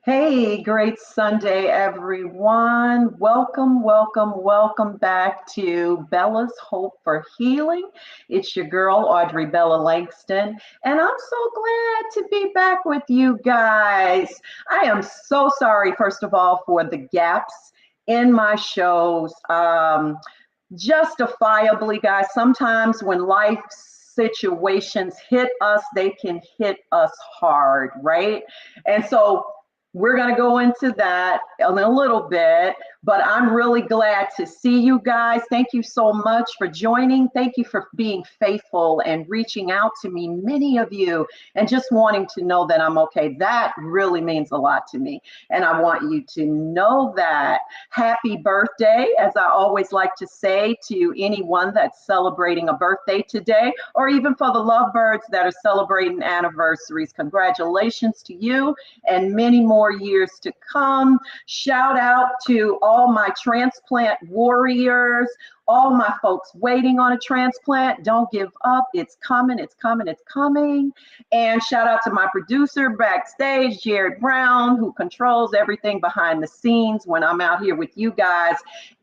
Hey, great Sunday, everyone. Welcome, welcome, welcome back to Bella's Hope for Healing. It's your girl, Aubrey Bella Langston, and I'm so glad to be back with you guys. I am so sorry, first of all, for the gaps in my shows. Justifiably, guys, sometimes when life situations hit us, they can hit us hard, right? And so we're going to go into that in a little bit, but I'm really glad to see you guys. Thank you so much for joining. Thank you for being faithful and reaching out to me, many of you, and just wanting to know that I'm okay. That really means a lot to me, and I want you to know that. Happy birthday, as I always like to say to anyone that's celebrating a birthday today, or even for the lovebirds that are celebrating anniversaries. Congratulations to you and many more years to come. Shout out to all my transplant warriors, all my folks waiting on a transplant. Don't give up. It's coming, it's coming, it's coming. And shout out to my producer backstage, Jared Brown, who controls everything behind the scenes when I'm out here with you guys,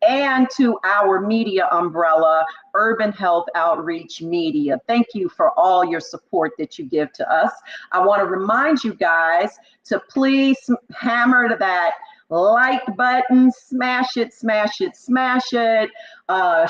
and to our media umbrella, Urban Health Outreach Media. Thank you for all your support that you give to us. I want to remind you guys to please hammer that like button, smash it, smash it, smash it.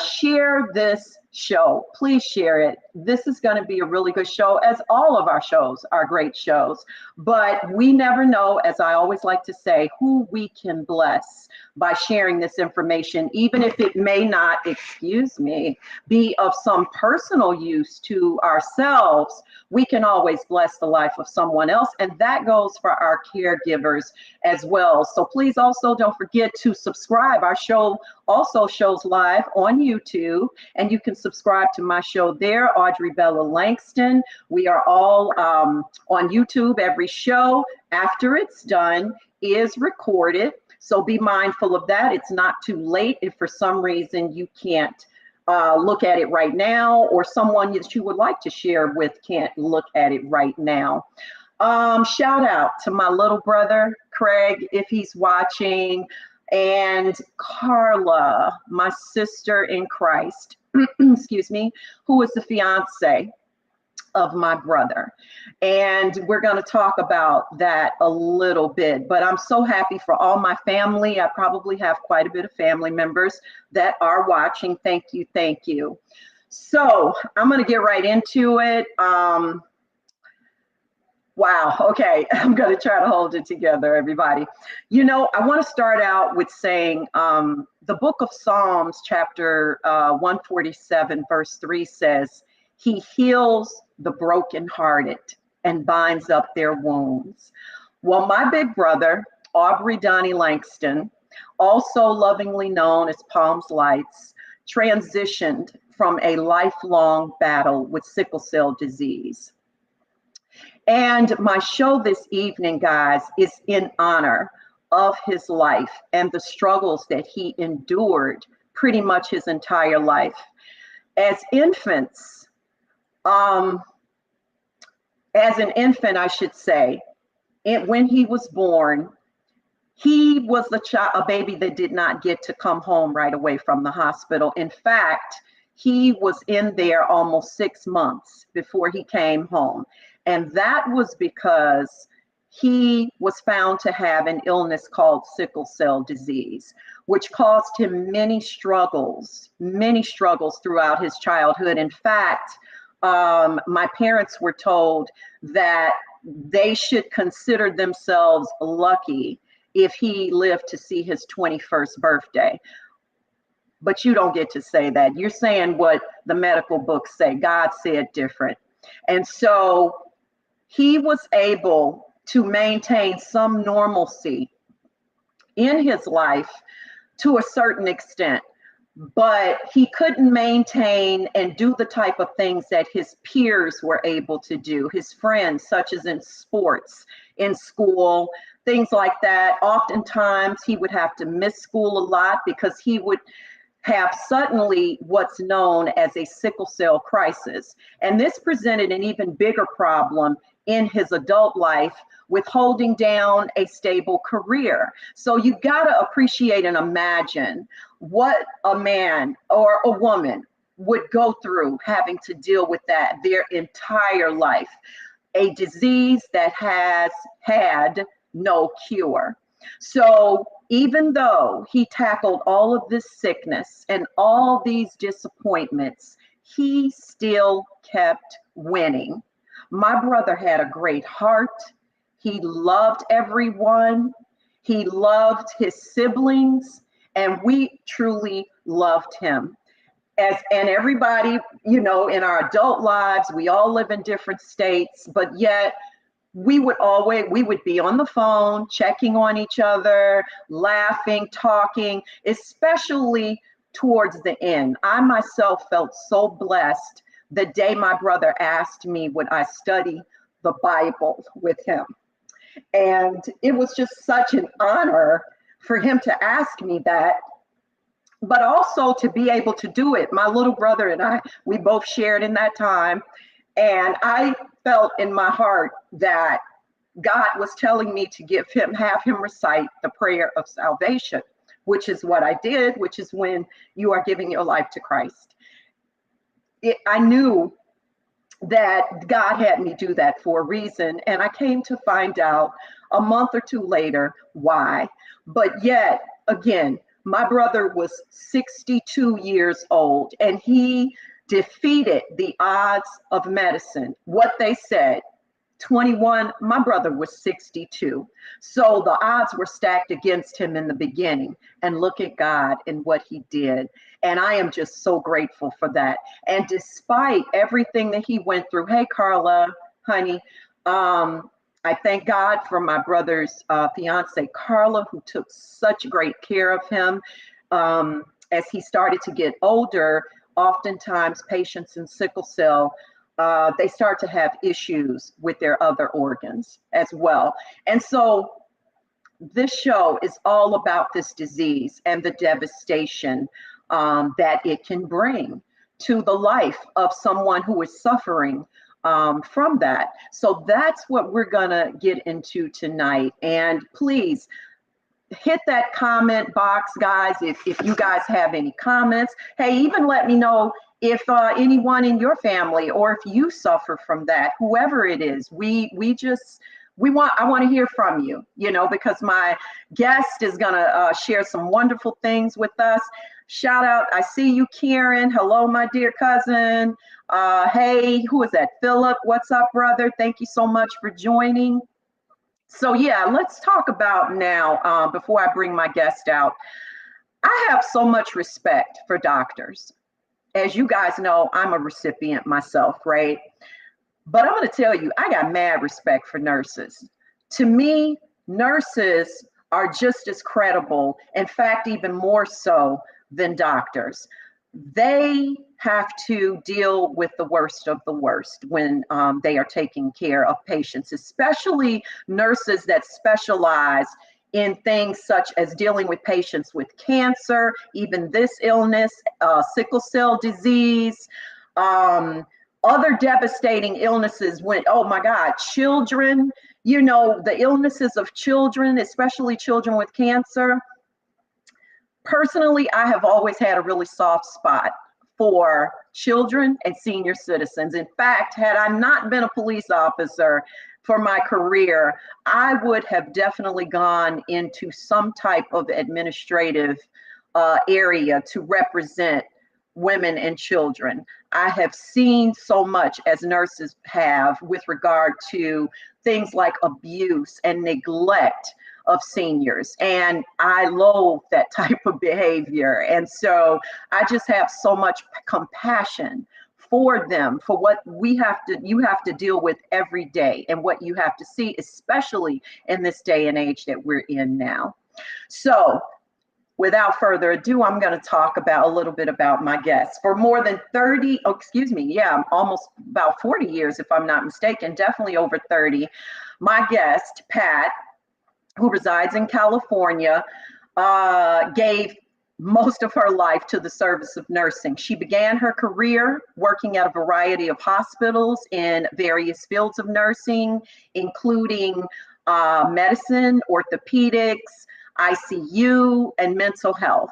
Share this show. Please share it. This is going to be a really good show, as all of our shows are great shows. But we never know, as I always like to say, who we can bless by sharing this information, even if it may not, excuse me, be of some personal use to ourselves. We can always bless the life of someone else, and that goes for our caregivers as well. So please also don't forget to subscribe. Our show also shows live on YouTube, and you can subscribe to my show there, Aubrey Bella Langston. We are all on YouTube. Every show after it's done is recorded, so be mindful of that. It's not too late if for some reason you can't look at it right now, or someone that you would like to share with can't look at it right now. Shout out to my little brother, Craig, if he's watching, and Carla, my sister in Christ, excuse me, who is the fiance of my brother. And we're going to talk about that a little bit, but I'm so happy for all my family. I probably have quite a bit of family members that are watching. Thank you. Thank you. So I'm going to get right into it. Wow. Okay. I'm going to try to hold it together, everybody. You know, I want to start out with saying the book of Psalms, chapter 147, verse 3 says, "He heals the brokenhearted and binds up their wounds." Well, my big brother, Aubrey Donnie Langston, also lovingly known as Palmzz Lightzz, transitioned from a lifelong battle with sickle cell disease. And my show this evening, guys, is in honor of his life and the struggles that he endured pretty much his entire life. As infants, as an infant, I should say, when he was born, he was a baby that did not get to come home right away from the hospital. In fact, he was in there almost 6 months before he came home. And that was because he was found to have an illness called sickle cell disease, which caused him many struggles throughout his childhood. In fact, my parents were told that they should consider themselves lucky if he lived to see his 21st birthday. But you don't get to say that. You're saying what the medical books say. God said different. And so he was able to maintain some normalcy in his life to a certain extent, but he couldn't maintain and do the type of things that his peers were able to do, his friends, such as in sports, in school, things like that. Oftentimes he would have to miss school a lot because he would have suddenly what's known as a sickle cell crisis. And this presented an even bigger problem in his adult life with holding down a stable career. So you gotta appreciate and imagine what a man or a woman would go through having to deal with that their entire life, a disease that has had no cure. So even though he tackled all of this sickness and all these disappointments, he still kept winning. My brother had a great heart. He loved everyone. He loved his siblings, and we truly loved him. And everybody, you know, in our adult lives, we all live in different states, but yet we would be on the phone, checking on each other, laughing, talking, especially towards the end. I myself felt so blessed the day my brother asked me would I study the Bible with him. And it was just such an honor for him to ask me that, but also to be able to do it. My little brother and I, we both shared in that time. And I felt in my heart that God was telling me to have him recite the prayer of salvation, which is what I did, which is when you are giving your life to Christ. I knew that God had me do that for a reason, and I came to find out a month or two later why. But yet, again, my brother was 62 years old, and he defeated the odds of medicine. What they said, 21, my brother was 62. So the odds were stacked against him in the beginning. And look at God and what he did. And I am just so grateful for that. And despite everything that he went through, hey, Carla, honey, I thank God for my brother's fiance, Carla, who took such great care of him. As he started to get older, oftentimes patients in sickle cell, they start to have issues with their other organs as well. And so this show is all about this disease and the devastation that it can bring to the life of someone who is suffering from that. So that's what we're gonna get into tonight. And please hit that comment box, guys, if you guys have any comments. Hey, even let me know if anyone in your family, or if you suffer from that, whoever it is. I want to hear from you, you know, because my guest is gonna share some wonderful things with us. Shout out, I see you, Karen. Hello, my dear cousin. Hey, who is that? Philip, what's up, brother? Thank you so much for joining. So yeah, let's talk about now, before I bring my guest out, I have so much respect for doctors. As you guys know, I'm a recipient myself, right? But I'm gonna tell you, I got mad respect for nurses. To me, nurses are just as credible, in fact, even more so than doctors. They have to deal with the worst of the worst when they are taking care of patients, especially nurses that specialize in things such as dealing with patients with cancer, even this illness, sickle cell disease, other devastating illnesses when, oh my God, children, you know, the illnesses of children, especially children with cancer. Personally, I have always had a really soft spot for children and senior citizens. In fact, had I not been a police officer for my career, I would have definitely gone into some type of administrative area to represent women and children. I have seen so much as nurses have with regard to things like abuse and neglect of seniors. And I loathe that type of behavior. And so I just have so much compassion for them, for what you have to deal with every day and what you have to see, especially in this day and age that we're in now. So without further ado, I'm going to talk about a little bit about my guests. For more than almost about 40 years, if I'm not mistaken, definitely over 30, my guest, Pat, who resides in California, gave most of her life to the service of nursing. She began her career working at a variety of hospitals in various fields of nursing, including medicine, orthopedics, ICU, and mental health.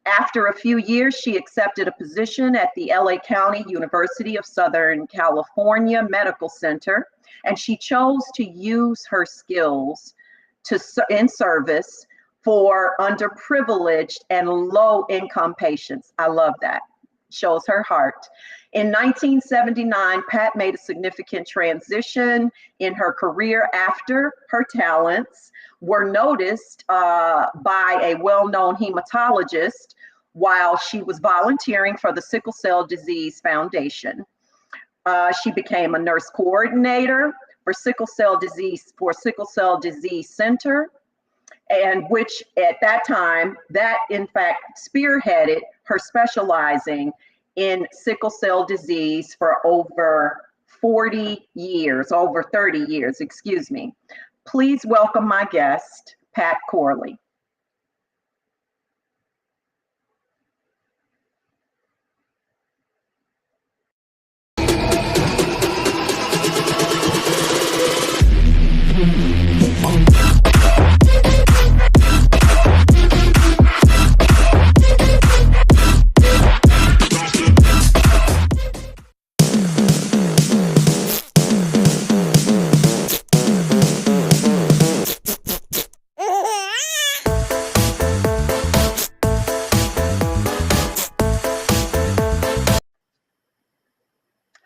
After a few years, she accepted a position at the LA County University of Southern California Medical Center, and she chose to use her skills in service for underprivileged and low-income patients. I love that. Shows her heart. In 1979, Pat made a significant transition in her career after her talents were noticed by a well-known hematologist while she was volunteering for the Sickle Cell Disease Foundation. She became a nurse coordinator for Sickle Cell Disease Center, and which at that time, that in fact spearheaded her specializing in sickle cell disease for over 30 years, excuse me. Please welcome my guest, Pat CORLEY.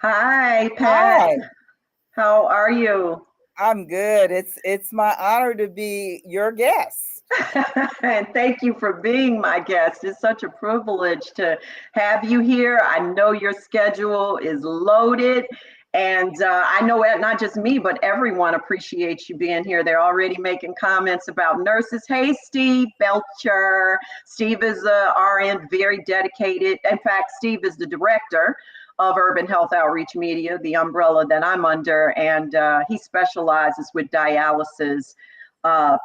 Hi, Pat. Hi, How are you? I'm good. It's my honor to be your guest. And thank you for being my guest. It's such a privilege to have you here. I know your schedule is loaded, and I know not just me, but everyone appreciates you being here. They're already making comments about nurses. Hey, Steve Belcher. Steve is a RN, very dedicated. In fact, Steve is the director of Urban Health Outreach Media, the umbrella that I'm under, and he specializes with dialysis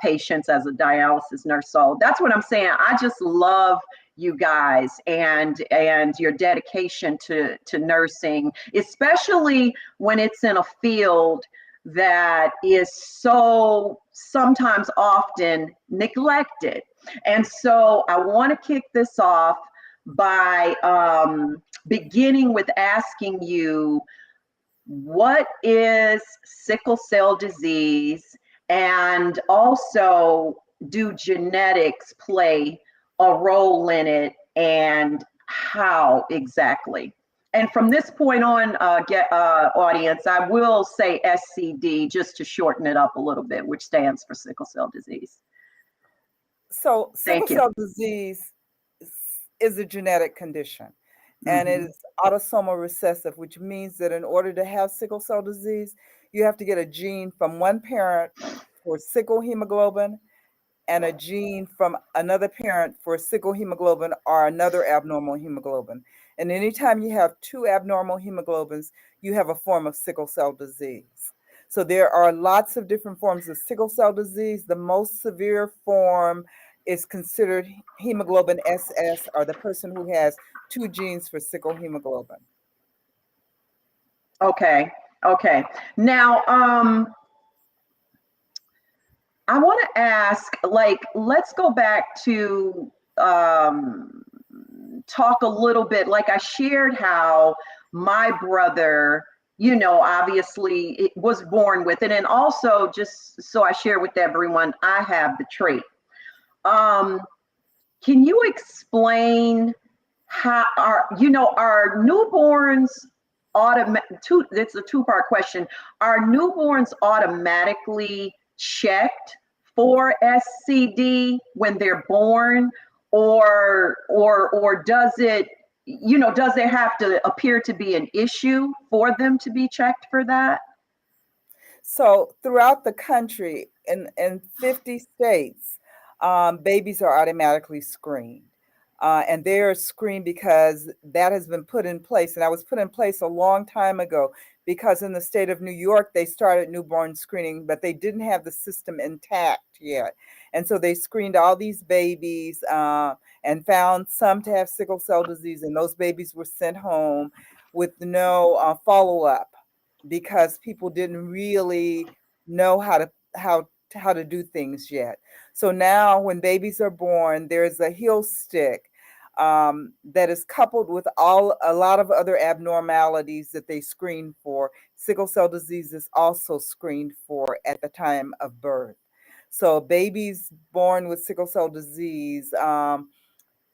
patients as a dialysis nurse. So that's what I'm saying. I just love you guys and your dedication to nursing, especially when it's in a field that is so sometimes often neglected. And so I want to kick this off by beginning with asking you, what is sickle cell disease? And also, do genetics play a role in it, and how exactly? And from this point on, audience, I will say SCD just to shorten it up a little bit, which stands for sickle cell disease. So, sickle Thank you. cell disease is a genetic condition, and it is autosomal recessive, which means that in order to have sickle cell disease, you have to get a gene from one parent for sickle hemoglobin and a gene from another parent for sickle hemoglobin or another abnormal hemoglobin. And anytime you have two abnormal hemoglobins, you have a form of sickle cell disease. So there are lots of different forms of sickle cell disease. The most severe form is considered hemoglobin SS, or the person who has two genes for sickle hemoglobin. Okay. Now, I want to ask, let's go back to talk a little bit, like I shared how my brother, obviously it was born with it. And also, just so I share with everyone, I have the trait. Um, can you explain how our newborns it's a two-part question. Are newborns automatically checked for SCD when they're born, or does it have to appear to be an issue for them to be checked for that? So throughout the country, in 50 states, babies are automatically screened. And they're screened because that has been put in place. And that was put in place a long time ago because in the state of New York, they started newborn screening, but they didn't have the system intact yet. And so they screened all these babies and found some to have sickle cell disease. And those babies were sent home with no follow-up because people didn't really know how to do things yet. So now when babies are born, there's a heel stick that is coupled with a lot of other abnormalities that they screen for. Sickle cell disease is also screened for at the time of birth. So babies born with sickle cell disease,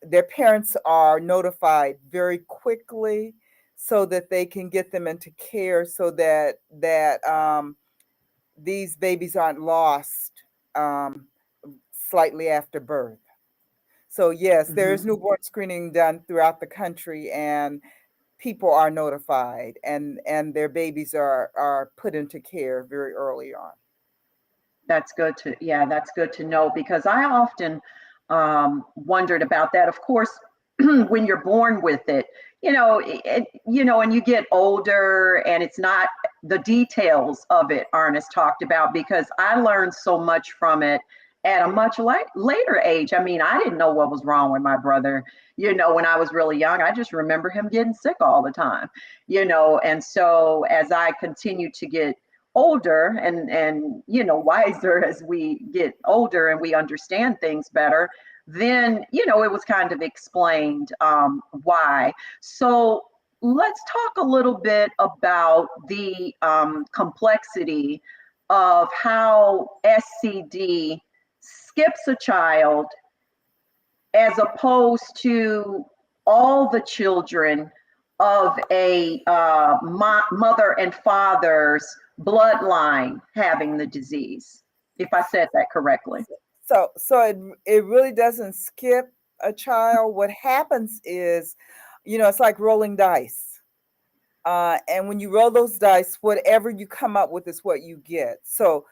their parents are notified very quickly so that they can get them into care so that these babies aren't lost um, slightly after birth. So yes, there is Hmm. newborn screening done throughout the country, and people are notified, and their babies are put into care very early on. That's good to, yeah, that's good to know because I often wondered about that. Of course, when you're born with it, and you get older and it's not, the details of it aren't as talked about because I learned so much from it at a much later age. I mean, I didn't know what was wrong with my brother, when I was really young. I just remember him getting sick all the time, and so as I continued to get older and wiser as we get older and we understand things better, then it was kind of explained why. So let's talk a little bit about the complexity of how SCD skips a child as opposed to all the children of a mother and father's bloodline having the disease, if I said that correctly. So it really doesn't skip a child. What happens is, it's like rolling dice. And when you roll those dice, whatever you come up with is what you get. So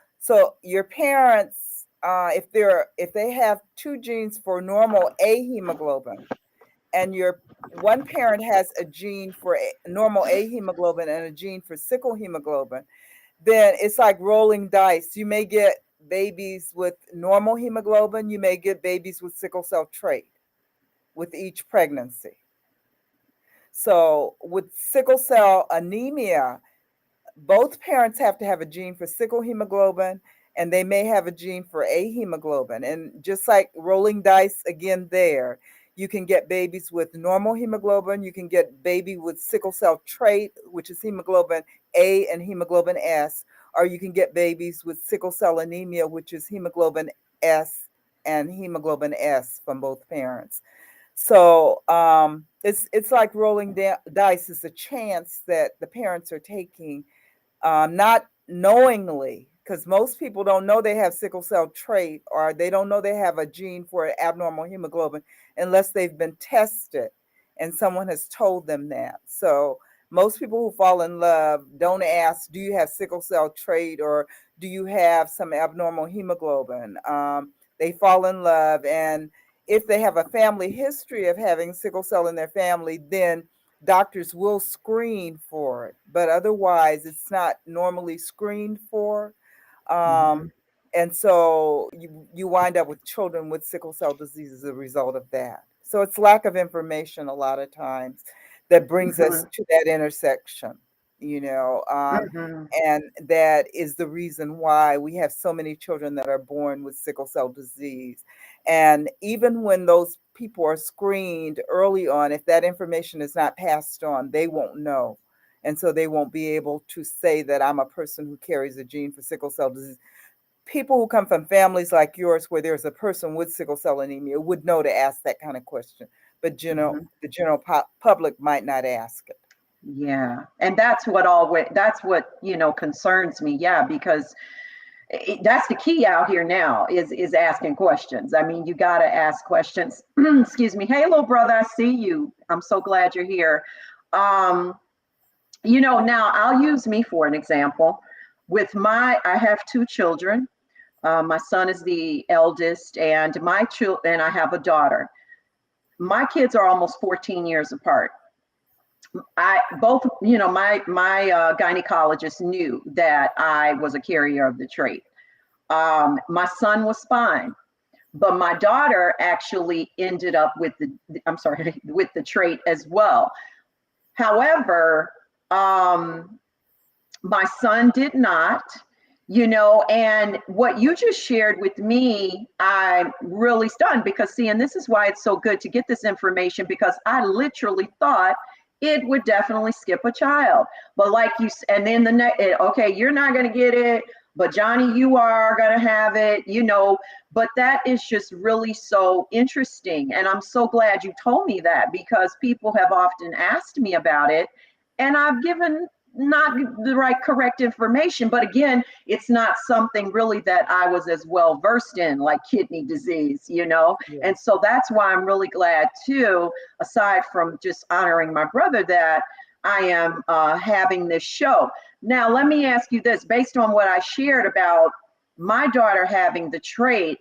your parents, if they have two genes for normal A hemoglobin, and your one parent has a gene for normal A hemoglobin and a gene for sickle hemoglobin, then it's like rolling dice. You may get babies with normal hemoglobin, you may get babies with sickle cell trait with each pregnancy. So with sickle cell anemia, both parents have to have a gene for sickle hemoglobin and they may have a gene for A hemoglobin. And just like rolling dice again there, you can get babies with normal hemoglobin, you can get baby with sickle cell trait, which is hemoglobin A and hemoglobin S, or you can get babies with sickle cell anemia, which is hemoglobin S and hemoglobin S from both parents. So it's like rolling dice. It's a chance that the parents are taking, not knowingly, because most people don't know they have sickle cell trait or they don't know they have a gene for abnormal hemoglobin unless they've been tested and someone has told them that. So most people who fall in love don't ask, do you have sickle cell trait or do you have some abnormal hemoglobin? They fall in love, and if they have a family history of having sickle cell in their family, then doctors will screen for it, but otherwise it's not normally screened for. Um, Mhm. and so you wind up with children with sickle cell disease as a result of that. So it's lack of information a lot of times that brings us Mhm. to that intersection, you know, um, Mhm. and that is the reason why we have so many children that are born with sickle cell disease. And even when those people are screened early on, if that information is not passed on, they won't know. And so they won't be able to say that I'm a person who carries a gene for sickle cell disease. People who come from families like yours, where there's a person with sickle cell anemia, would know to ask that kind of question. But the general public might not ask it. Yeah. And that's what, concerns me. Yeah, because that's the key out here now is asking questions. I mean, you got to ask questions. Excuse me. Hey, little brother, I see you. I'm so glad you're here. Now I'll use me for an example. I have two children. My son is the eldest, and and I have a daughter. My kids are almost 14 years apart. My gynecologist knew that I was a carrier of the trait. My son was fine, but my daughter actually ended up with with the trait as well. However, my son did not, and what you just shared with me, I'm really stunned because and this is why it's so good to get this information, because I literally thought it would definitely skip a child. But like you, and then okay, you're not going to get it, but Johnny, you are going to have it, but that is just really so interesting. And I'm so glad you told me that, because people have often asked me about it and I've given not the right correct information. But again, it's not something really that I was as well versed in, like kidney disease, Yeah. And so that's why I'm really glad too, aside from just honoring my brother, that I am having this show. Now, let me ask you this, based on what I shared about my daughter having the trait,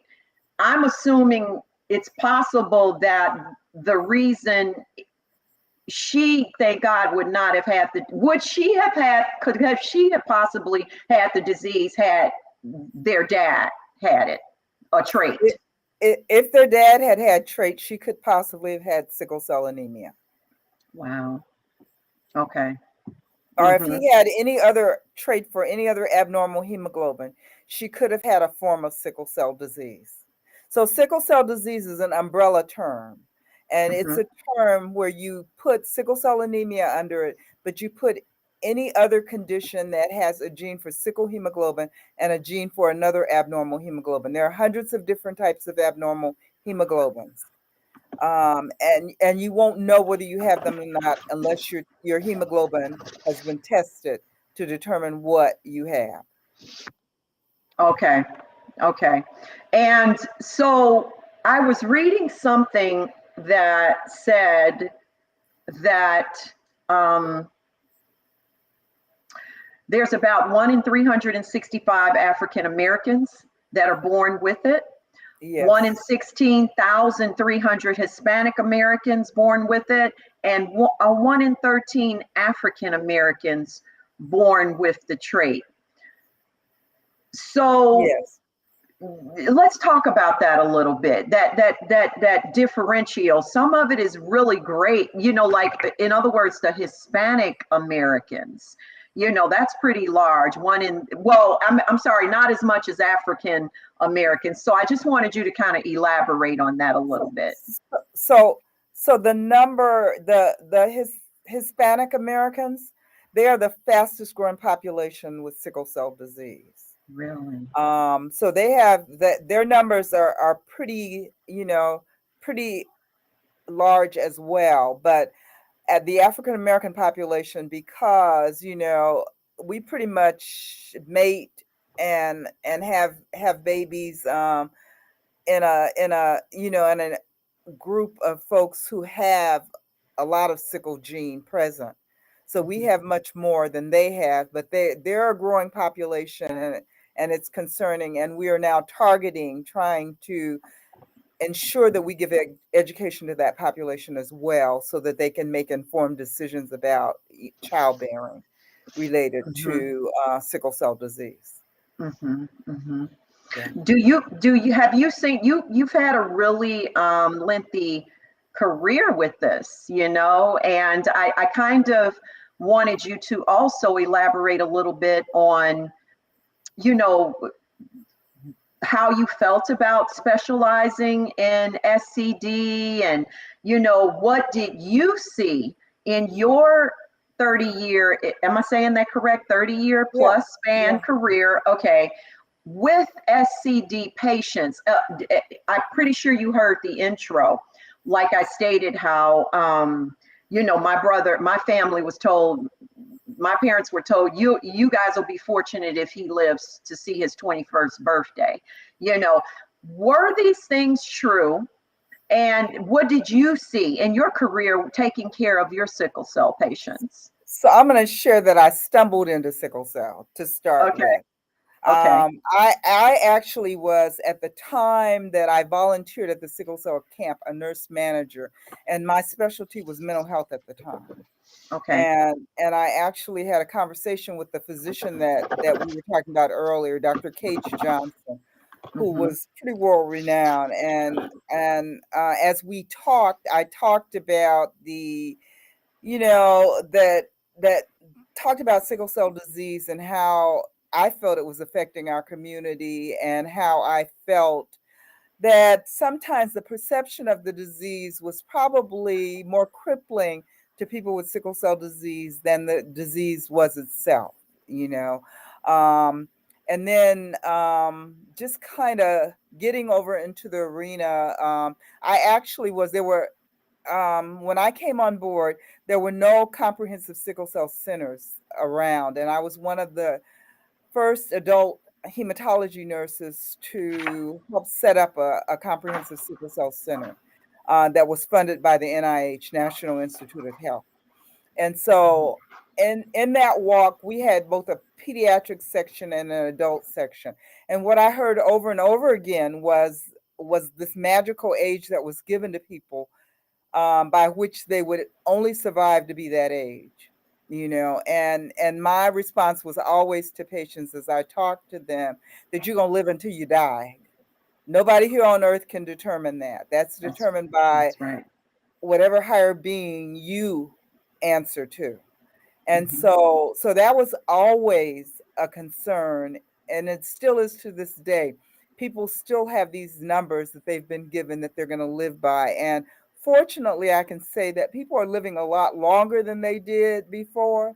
I'm assuming it's possible that the reason she, thank God, would not have had could have she have possibly had the disease had their dad had it, a trait? If their dad had had trait, she could possibly have had sickle cell anemia. Wow. Okay. Or if he had any other trait for any other abnormal hemoglobin, she could have had a form of sickle cell disease. So sickle cell disease is an umbrella term. And it's a term where you put sickle cell anemia under it, but you put any other condition that has a gene for sickle hemoglobin and a gene for another abnormal hemoglobin. There are hundreds of different types of abnormal hemoglobins. And you won't know whether you have them or not unless your hemoglobin has been tested to determine what you have. Okay. Okay. And so I was reading something that said that there's about 1 in 365 African Americans that are born with it. Yes. 1 in 16,300 Hispanic Americans born with it, and 1 in 13 African Americans born with the trait. So yes, let's talk about that a little bit. That differential. Some of it is really great. Like in other words, the Hispanic Americans. That's pretty large. I'm sorry, not as much as African Americans. So I just wanted you to kind of elaborate on that a little bit. So the number, the Hispanic Americans, they are the fastest growing population with sickle cell disease. Really? So they have their numbers are pretty, pretty large as well. But at the African American population, because we pretty much mate and have babies in a group of folks who have a lot of sickle gene present. So we have much more than they have, but they're a growing population, and it's concerning. And we are now trying to ensure that we give education to that population as well, so that they can make informed decisions about childbearing related to sickle cell disease. Yeah. Have you seen, you've had a really lengthy career with this, and I kind of wanted you to also elaborate a little bit on, how you felt about specializing in SCD, and, you know, what did you see in your 30-year, am I saying that correct? 30-year Yeah, plus span yeah. career, okay, with SCD patients. I'm pretty sure you heard the intro. Like I stated, how, you know, my family was told, my parents were told, you guys will be fortunate if he lives to see his 21st birthday. You know, were these things true? And what did you see in your career taking care of your sickle cell patients? So I'm going to share that I stumbled into sickle cell to start Okay, with. okay, I actually was, at the time that I volunteered at the sickle cell camp, a nurse manager, and my specialty was mental health at the time. okay. And I actually had a conversation with the physician that we were talking about earlier, Dr. Cage Johnson, who Mm-hmm. was pretty world renowned. And as we talked, I talked about the, you know, that talked about sickle cell disease and how I felt it was affecting our community, and how I felt that sometimes the perception of the disease was probably more crippling to people with sickle cell disease than the disease was itself, you know. Um, and then just kind of getting over into the arena, I actually was, there were, when I came on board, there were no comprehensive sickle cell centers around. And I was one of the first adult hematology nurses to help set up a comprehensive sickle cell center that was funded by the NIH, National Institute of Health. And so in that walk, we had both a pediatric section and an adult section. And what I heard over and over again was this magical age that was given to people, by which they would only survive to be that age, you know. And my response was always to patients as I talked to them, that you're going to live until you die. Nobody here on earth can determine that. That's That's determined by that's right. whatever higher being you answer to. And Mm-hmm. so that was always a concern, and it still is to this day. People still have these numbers that they've been given that they're going to live by. And fortunately, I can say that people are living a lot longer than they did before.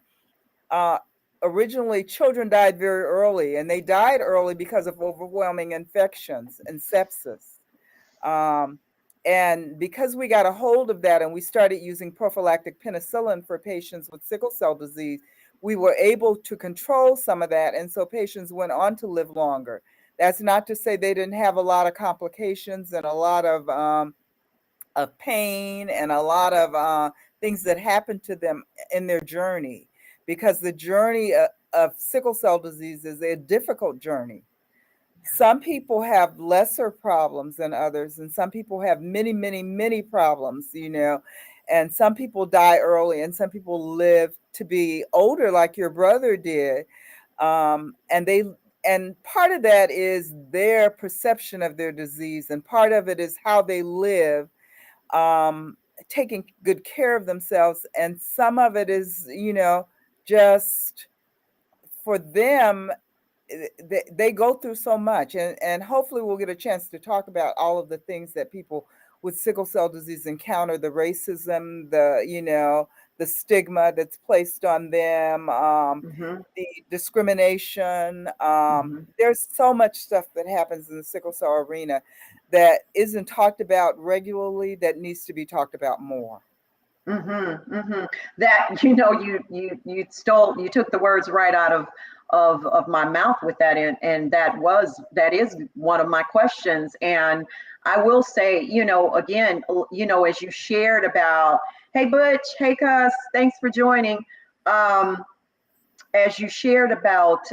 Uh, Originally, children died very early, and they died early because of overwhelming infections and sepsis. Um, and because we got a hold of that and we started using prophylactic penicillin for patients with sickle cell disease, we were able to control some of that. And so patients went on to live longer. That's not to say they didn't have a lot of complications and a lot of pain and a lot of things that happened to them in their journey, because the journey of sickle cell disease is a difficult journey. Some people have lesser problems than others, and some people have many, many, many problems, you know, and some people die early, and some people live to be older, like your brother did. And part of that is their perception of their disease, and part of it is how they live, um, taking good care of themselves, and some of it is, you know, just for them, they go through so much, and hopefully we'll get a chance to talk about all of the things that people with sickle cell disease encounter, the racism, the, you know, the stigma that's placed on them, Mm-hmm. the discrimination. Mm-hmm. There's so much stuff that happens in the sickle cell arena that isn't talked about regularly, that needs to be talked about more. Mm-hmm, mm-hmm. That, you know, you took the words right out of my mouth with that, and that is one of my questions. And I will say, you know, again, you know, as you shared about, hey Butch, hey Cuss, thanks for joining. Um, as you shared about,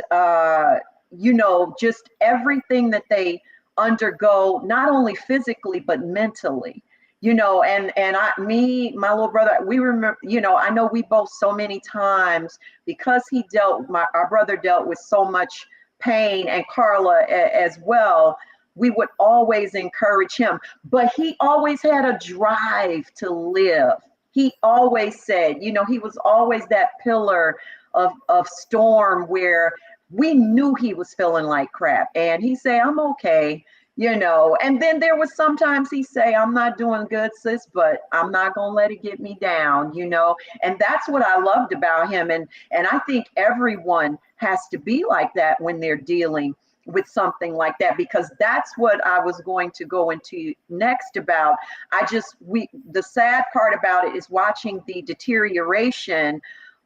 you know, just everything that they undergo, not only physically but mentally, you know. And my little brother, we remember, you know, I know we both so many times, because our brother dealt with so much pain, and Carla as well. We would always encourage him, but he always had a drive to live. He always said, you know, he was always that pillar of storm, where we knew he was feeling like crap. And he say, I'm okay, you know. And then there was sometimes he say, I'm not doing good, sis, but I'm not gonna let it get me down, you know. And that's what I loved about him. And I think everyone has to be like that when they're dealing with something like that, because that's what I was going to go into next about. The sad part about it is watching the deterioration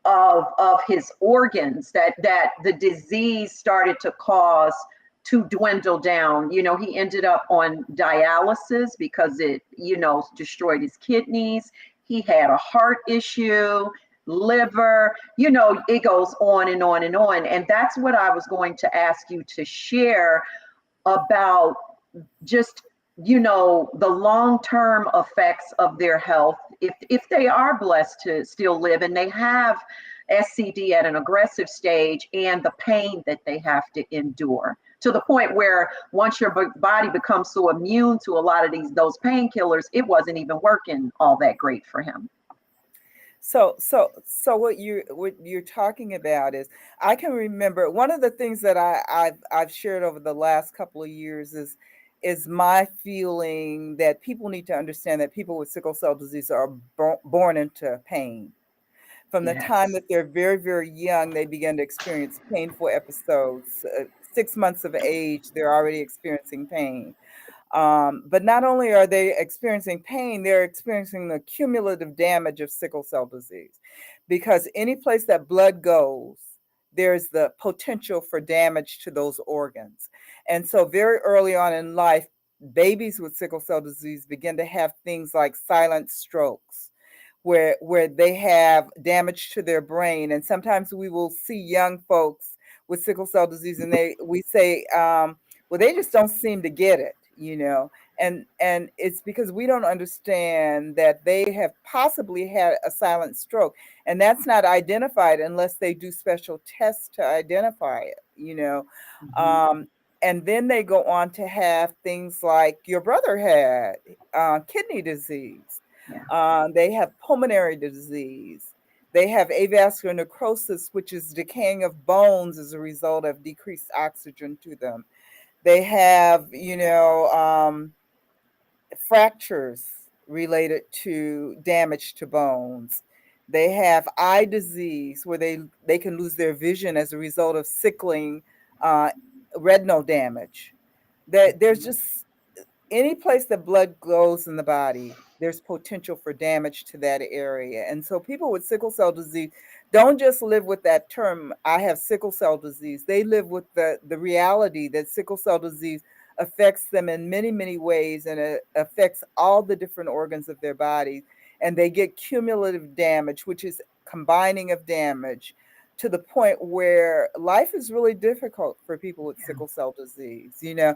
of his organs that the disease started to cause to dwindle down. You know, he ended up on dialysis because it, you know, destroyed his kidneys. He had a heart issue, liver, you know, it goes on and on and on. And that's what I was going to ask you to share about, just, you know, the long-term effects of their health if they are blessed to still live and they have SCD at an aggressive stage, and the pain that they have to endure to the point where once your body becomes so immune to a lot of those painkillers, it wasn't even working all that great for him. So what you're talking about is, I can remember one of the things that I've shared over the last couple of years is my feeling that people need to understand that people with sickle cell disease are born into pain. From the time Yes. that they're very, very young, they begin to experience painful episodes. 6 months of age, they're already experiencing pain. But not only are they experiencing pain, they're experiencing the cumulative damage of sickle cell disease. Because any place that blood goes, there's the potential for damage to those organs. And so very early on in life, babies with sickle cell disease begin to have things like silent strokes, where they have damage to their brain. And sometimes we will see young folks with sickle cell disease, and we say, well, they just don't seem to get it, you know. And it's because we don't understand that they have possibly had a silent stroke, and that's not identified unless they do special tests to identify it, you know. Mm-hmm. And then they go on to have things like your brother had, kidney disease. Yeah. They have pulmonary disease. They have avascular necrosis, which is decaying of bones as a result of decreased oxygen to them. They have, you know, fractures related to damage to bones. They have eye disease where they can lose their vision as a result of sickling, uh, retinal damage. There's just any place that blood goes in the body, there's potential for damage to that area. And so people with sickle cell disease don't just live with that term, I have sickle cell disease. They live with the reality that sickle cell disease affects them in many, many ways, and it affects all the different organs of their body. And they get cumulative damage, which is combining of damage, to the point where life is really difficult for people with Yeah. sickle cell disease. You know,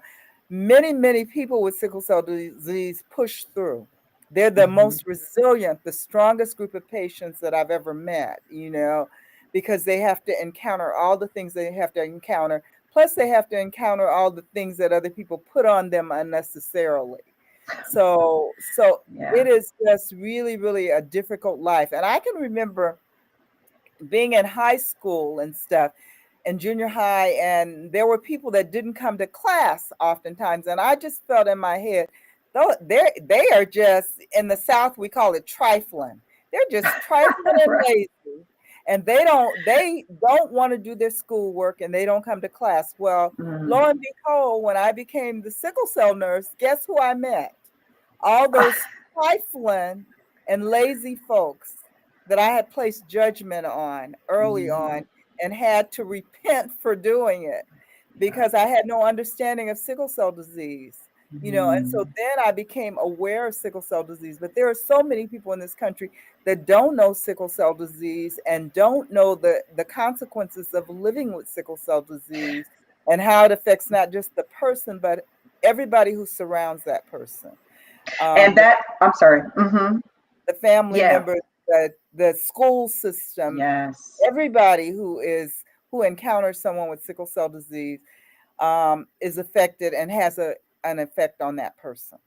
many people with sickle cell disease push through. They're the Mm-hmm. most resilient, the strongest group of patients that I've ever met, you know, because they have to encounter all the things they have to encounter. Plus, they have to encounter all the things that other people put on them unnecessarily. So Yeah. it is just really, really a difficult life. And I can remember being in high school and stuff, and junior high, and there were people that didn't come to class oftentimes, and I just felt in my head, though they are just, in the South we call it trifling. They're just trifling and Right. lazy, and they don't want to do their schoolwork, and they don't come to class. Well, Mm. lo and behold, when I became the sickle cell nurse, guess who I met? All those trifling and lazy folks that I had placed judgment on early Mhm. on, and had to repent for doing it Yeah. because I had no understanding of sickle cell disease. You know, and so Mhm. then I became aware of sickle cell disease. But there are so many people in this country that don't know sickle cell disease and don't know the consequences of living with sickle cell disease, and how it affects not just the person, but everybody who surrounds that person. And The that, I'm sorry. Hmm. the family Yeah. members, the school system, Yes. everybody who encounters someone with sickle cell disease, is affected and has an effect on that person.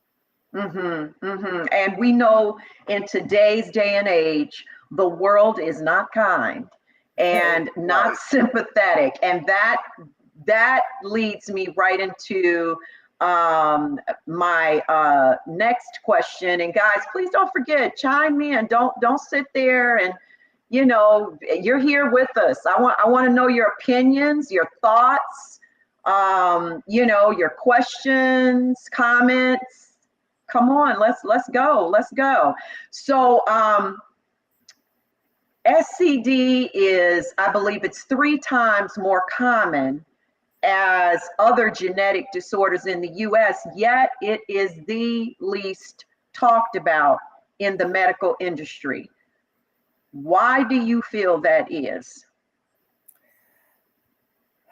And we know in today's day and age, the world is not kind. and not Right. sympathetic. And that leads me right into my next question. And guys, please don't forget, chime in. Don't sit there and, you're here with us. I want to know your opinions, your thoughts, your questions, comments. Come on, let's go. Let's go. So SCD is, I believe it's 3 times more common as other genetic disorders in the US, yet it is the least talked about in the medical industry. Why do you feel that is?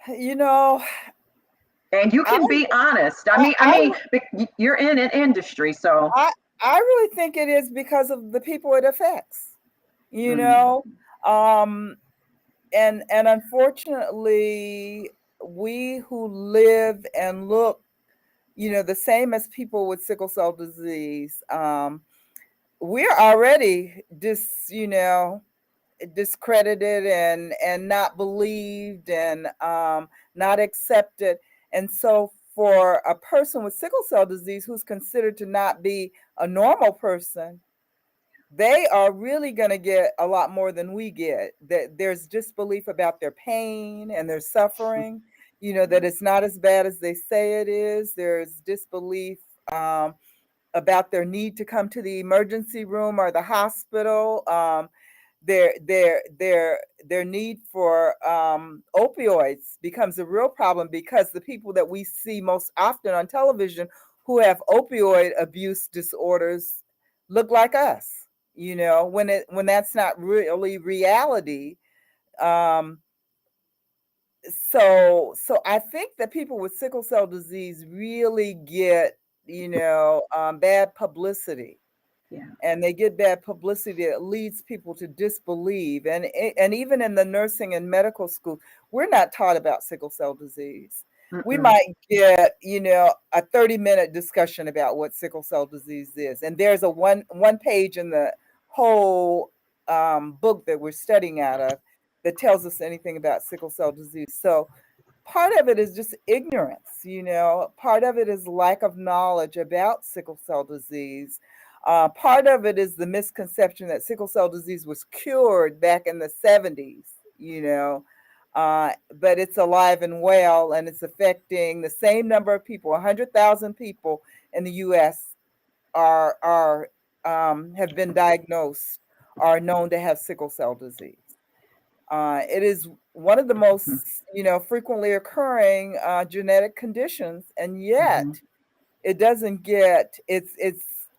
You know, And you I can be honest. I I mean, I I, mean, you're in an industry, so. I I really think it is because of the people it affects. You Mhm, know, um, and unfortunately, we who live and look, the same as people with sickle cell disease, we're already discredited and not believed and not accepted. And so for a person with sickle cell disease who's considered to not be a normal person, they are really going to get a lot more than we get. That there's disbelief about their pain and their suffering, that it's not as bad as they say it is. There's disbelief about their need to come to the emergency room or the hospital. Their need for opioids becomes a real problem because the people that we see most often on television who have opioid abuse disorders look like us. When that's not really reality. Um, so I think that people with sickle cell disease really get bad publicity, yeah. and they get bad publicity that leads people to disbelieve. And even in the nursing and medical school, we're not taught about sickle cell disease. We Mm-mm. might get a 30-minute discussion about what sickle cell disease is, and there's a one page in the whole book that we're studying out of that tells us anything about sickle cell disease. So part of it is just ignorance, part of it is lack of knowledge about sickle cell disease. Part of it is the misconception that sickle cell disease was cured back in the 70s, but it's alive and well, and it's affecting the same number of people. 100,000 people in the US are have been diagnosed, are known to have sickle cell disease. It is one of the Mhm, most, frequently occurring genetic conditions, and yet mhm, it doesn't get it's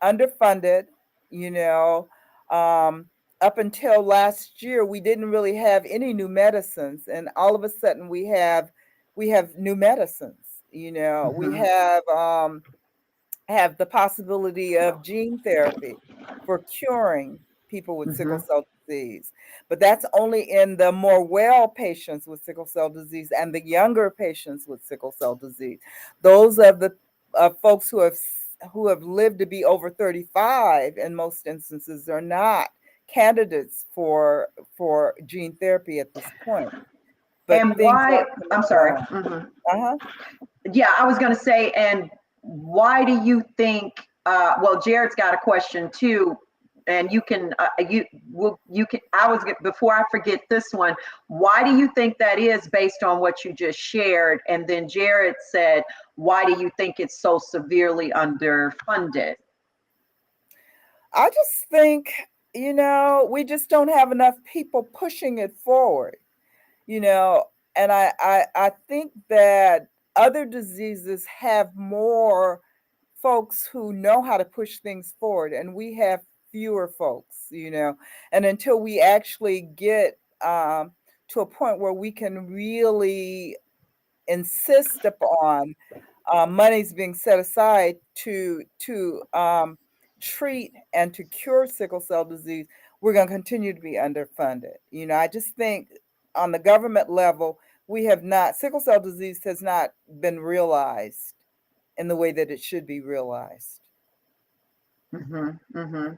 underfunded. You know, um, Up until last year, we didn't really have any new medicines, and all of a sudden we have new medicines. We mhm, have the possibility of gene therapy for curing people with sickle mhm, cell disease. But that's only in the more well patients with sickle cell disease and the younger patients with sickle cell disease. Those of the folks who have lived to be over 35 in most instances are not candidates for gene therapy at this point. But and things why? are coming I'm sorry. along. Mhm. Uh-huh. Yeah, I was going to say, and why do you think? Well, Jared's got a question too, and you can you can. Before I forget this one. Why do you think that is based on what you just shared? And then Jared said, why do you think it's so severely underfunded? I just think, we just don't have enough people pushing it forward, you know, and I think that other diseases have more folks who know how to push things forward, and we have fewer folks, and until we actually get to a point where we can really insist upon monies being set aside to treat and to cure sickle cell disease, we're going to continue to be underfunded. I just think on the government level, we have not, sickle cell disease has not been realized in the way that it should be realized. Hmm, hmm.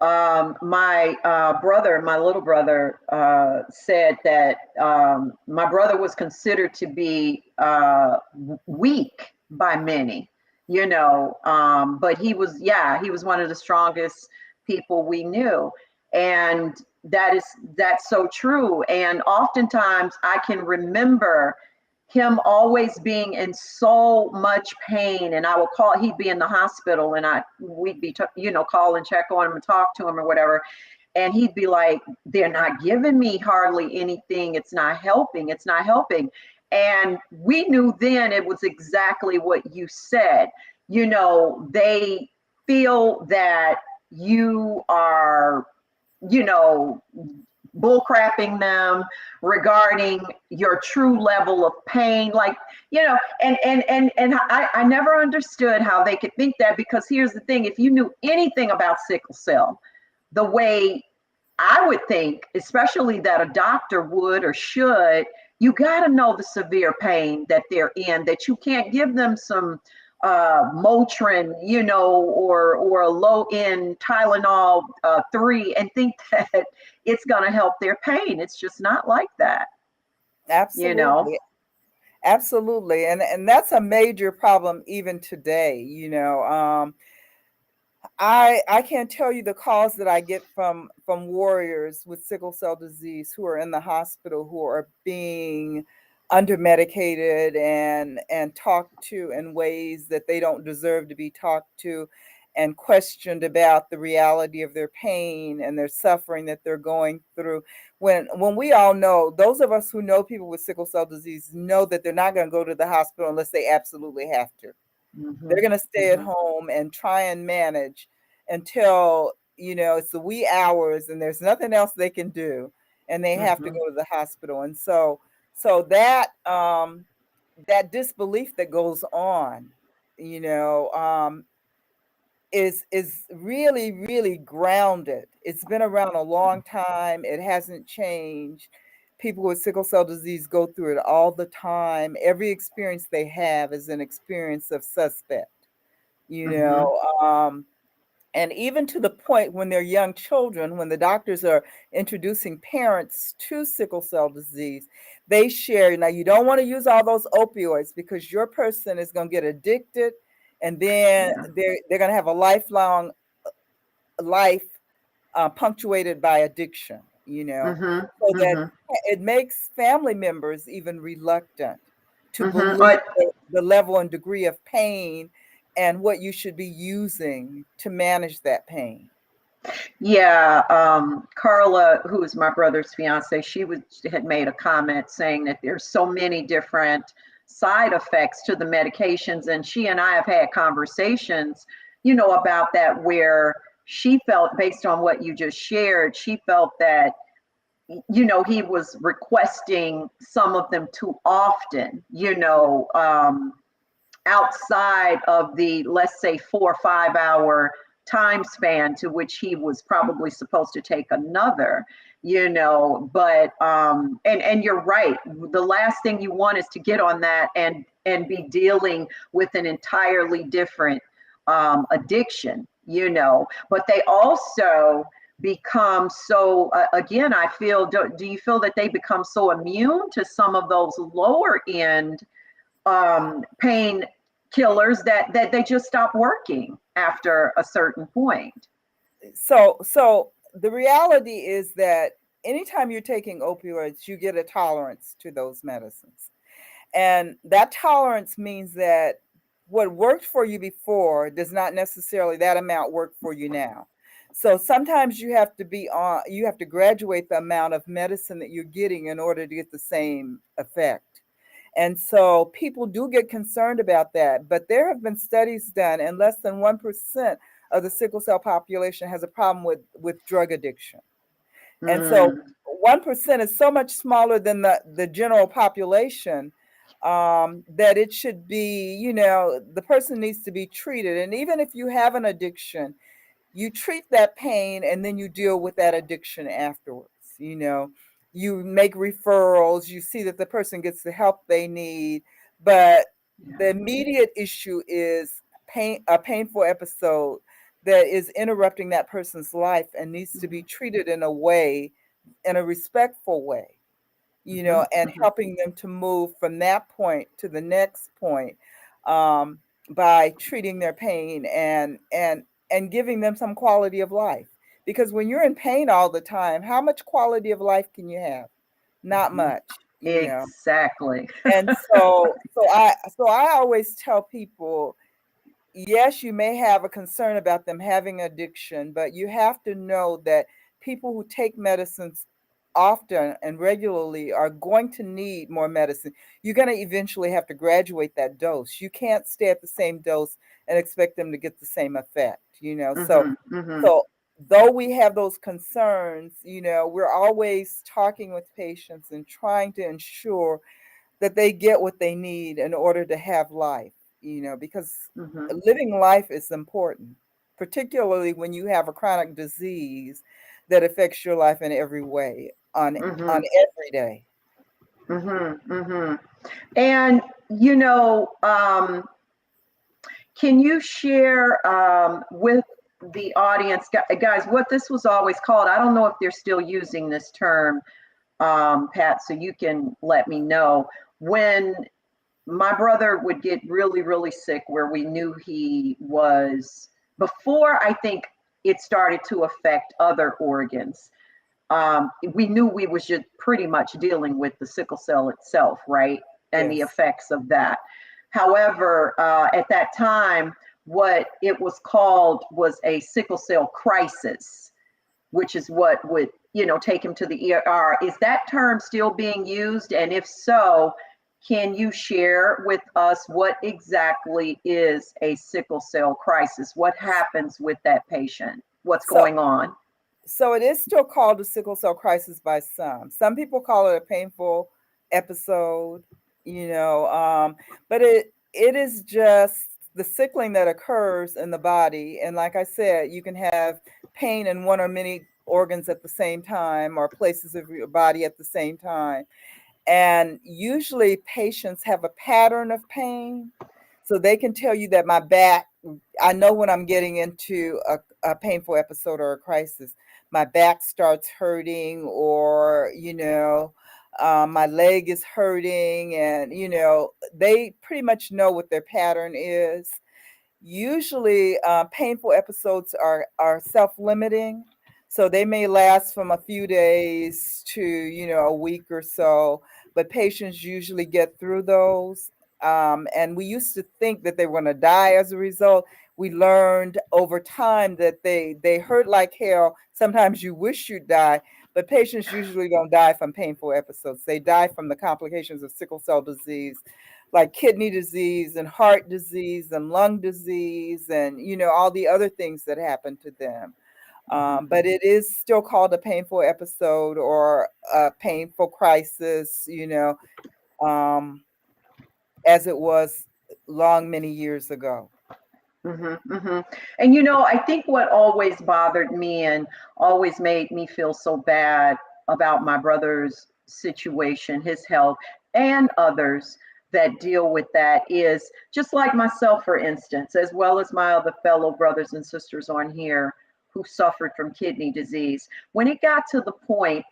my brother, my little brother, said that my brother was considered to be weak by many, but he was, yeah, he was one of the strongest people we knew. And that's so true. And oftentimes I can remember him always being in so much pain, and I would call, he'd be in the hospital, and we'd be call and check on him and talk to him or whatever, and he'd be like, they're not giving me hardly anything, it's not helping, it's not helping. And we knew then it was exactly what you said. They feel that you are, bullcrapping them regarding your true level of pain, like, and I never understood how they could think that, because here's the thing: if you knew anything about sickle cell, the way I would think, especially that a doctor would or should, you got to know the severe pain that they're in, that you can't give them some Motrin, or a low-end Tylenol 3 and think that it's going to help their pain. It's just not like that. Absolutely. Absolutely. And that's a major problem even today. I can't tell you the calls that I get from warriors with sickle cell disease who are in the hospital, who are being undermedicated and talked to in ways that they don't deserve to be talked to, and questioned about the reality of their pain and their suffering that they're going through. When we all know, those of us who know people with sickle cell disease know that they're not going to go to the hospital unless they absolutely have to. Mm-hmm. They're going to stay at home and try and manage until, it's the wee hours and there's nothing else they can do, and they have to go to the hospital. And so that that disbelief that goes on, is really, really grounded. It's been around a long time. It hasn't changed. People with sickle cell disease go through it all the time. Every experience they have is an experience of suspect, and even to the point when they're young children, when the doctors are introducing parents to sickle cell disease, they share, now you don't want to use all those opioids because your person is going to get addicted, and then they're going to have a lifelong life punctuated by addiction, so that it makes family members even reluctant to believe the level and degree of pain and what you should be using to manage that pain. Yeah, Carla, who is my brother's fiance, she had made a comment saying that there's so many different side effects to the medications, and she and I have had conversations, about that, where she felt, based on what you just shared, she felt that he was requesting some of them too often, outside of the, let's say, 4 or 5 hour time span to which he was probably supposed to take another, but and you're right. The last thing you want is to get on that and be dealing with an entirely different addiction, but they also become so, again, I feel, do you feel that they become so immune to some of those lower end pain killers that they just stop working after a certain point? So the reality is that anytime you're taking opioids, you get a tolerance to those medicines. And that tolerance means that what worked for you before does not necessarily, that amount work for you now. So sometimes you have to graduate the amount of medicine that you're getting in order to get the same effect. And so people do get concerned about that, but there have been studies done, and less than 1% of the sickle cell population has a problem with drug addiction. And so 1% is so much smaller than the general population, that it should be, the person needs to be treated. And even if you have an addiction, you treat that pain and then you deal with that addiction afterwards. You make referrals, you see that the person gets the help they need, but the immediate issue is a painful episode that is interrupting that person's life and needs to be treated in a way, in a respectful way, and helping them to move from that point to the next point, by treating their pain and giving them some quality of life. Because when you're in pain all the time, how much quality of life can you have? Not much. Exactly. And so I always tell people, yes, you may have a concern about them having addiction, but you have to know that people who take medicines often and regularly are going to need more medicine. You're going to eventually have to graduate that dose. You can't stay at the same dose and expect them to get the same effect. So though we have those concerns, we're always talking with patients and trying to ensure that they get what they need in order to have life, because living life is important, particularly when you have a chronic disease that affects your life in every way on every day. And, can you share with the audience, guys, what this was always called? I don't know if they're still using this term, Pat, so you can let me know. When my brother would get really, really sick, where we knew he was, before I think it started to affect other organs, we knew we was just pretty much dealing with the sickle cell itself, right? And the effects of that. However, at that time, what it was called was a sickle cell crisis, which is what would, take him to the ER. Is that term still being used? And if so, can you share with us what exactly is a sickle cell crisis? What happens with that patient? What's going on? So it is still called a sickle cell crisis by some. Some people call it a painful episode, but it is just the sickling that occurs in the body. And like I said, you can have pain in one or many organs at the same time, or places of your body at the same time. And usually patients have a pattern of pain. So they can tell you that my back, I know when I'm getting into a painful episode or a crisis, my back starts hurting, or, my leg is hurting, and, they pretty much know what their pattern is. Usually painful episodes are self-limiting. So they may last from a few days to, a week or so, but patients usually get through those. And we used to think that they were going to die as a result. We learned over time that they hurt like hell. Sometimes you wish you'd die, but patients usually don't die from painful episodes. They die from the complications of sickle cell disease, like kidney disease and heart disease and lung disease and, all the other things that happen to them. But it is still called a painful episode or a painful crisis, as it was many years ago. And, I think what always bothered me and always made me feel so bad about my brother's situation, his health, and others that deal with that is just like myself, for instance, as well as my other fellow brothers and sisters on here who suffered from kidney disease. When it got to the point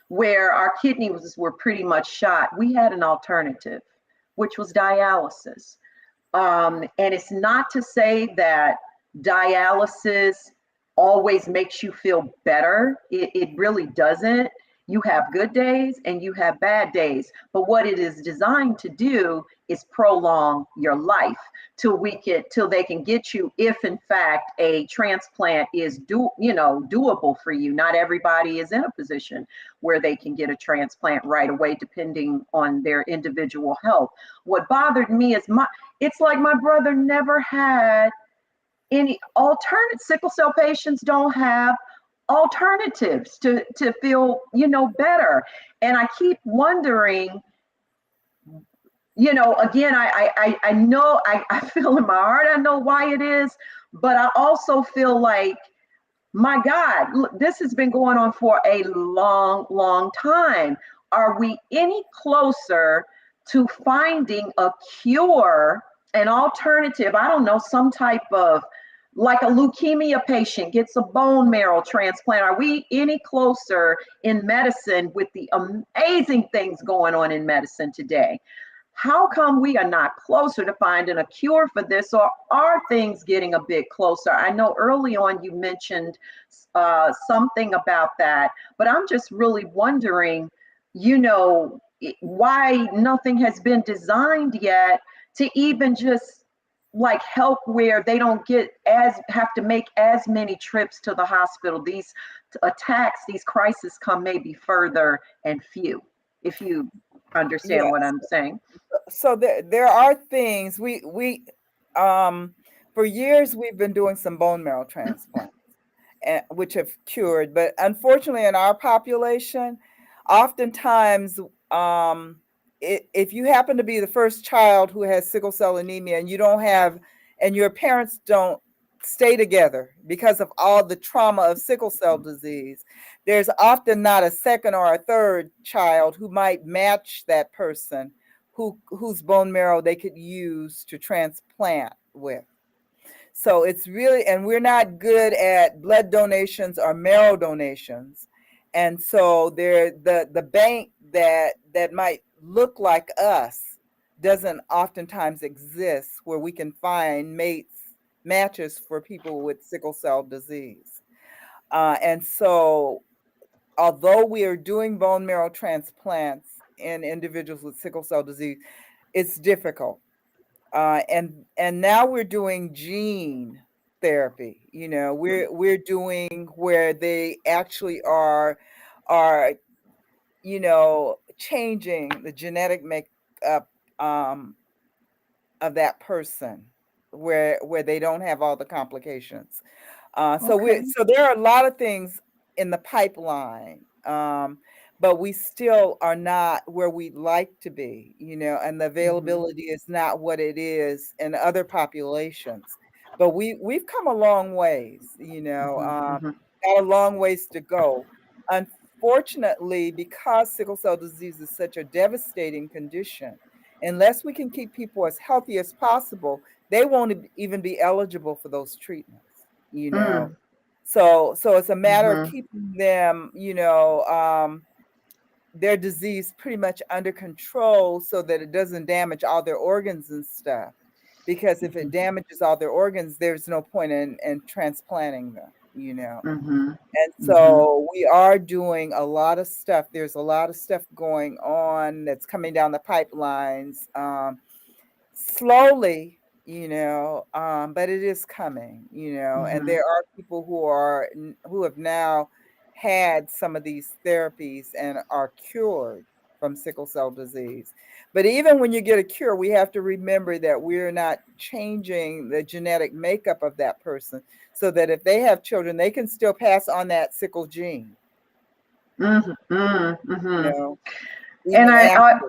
where our kidneys were pretty much shot, we had an alternative, which was dialysis. And it's not to say that dialysis always makes you feel better. It really doesn't. You have good days and you have bad days. But what it is designed to do is prolong your life till they can get you, if in fact a transplant is doable for you. Not everybody is in a position where they can get a transplant right away, depending on their individual health. What bothered me is it's like my brother never had any alternate. Sickle cell patients don't have alternatives to feel better. And I keep wondering, again, I know, I feel in my heart, I know why it is, but I also feel like, my God, look, this has been going on for a long time. Are we any closer to finding a cure, an alternative? I don't know, some type of like a leukemia patient gets a bone marrow transplant, are we any closer in medicine with the amazing things going on in medicine today? How come we are not closer to finding a cure for this, or are things getting a bit closer? I know early on you mentioned something about that, but I'm just really wondering, why nothing has been designed yet to even just like help where they don't have to make as many trips to the hospital. These attacks, these crises come maybe further and few, if you understand what I'm saying. So there are things for years we've been doing some bone marrow transplants, which have cured, but unfortunately in our population, oftentimes if you happen to be the first child who has sickle cell anemia and your parents don't stay together because of all the trauma of sickle cell disease, there's often not a second or a third child who might match that person whose bone marrow they could use to transplant with. So it's really, and we're not good at blood donations or marrow donations. And so the bank that might look like us doesn't oftentimes exist where we can find matches for people with sickle cell disease. And so although we are doing bone marrow transplants in individuals with sickle cell disease, it's difficult. And now we're doing gene therapy. We're doing where they actually are changing the genetic makeup of that person where they don't have all the complications. Okay. So there are a lot of things in the pipeline, but we still are not where we'd like to be, and the availability is not what it is in other populations. But we've come a long ways, got a long ways to go. Unfortunately, because sickle cell disease is such a devastating condition, unless we can keep people as healthy as possible, they won't even be eligible for those treatments, So it's a matter of keeping them, their disease pretty much under control so that it doesn't damage all their organs and stuff. Because if it damages all their organs, there's no point in transplanting them. And so we are doing a lot of stuff. There's a lot of stuff going on that's coming down the pipelines slowly, but it is coming, and there are people who have now had some of these therapies and are cured from sickle cell disease. But even when you get a cure, we have to remember that we're not changing the genetic makeup of that person so that if they have children, they can still pass on that sickle gene. And I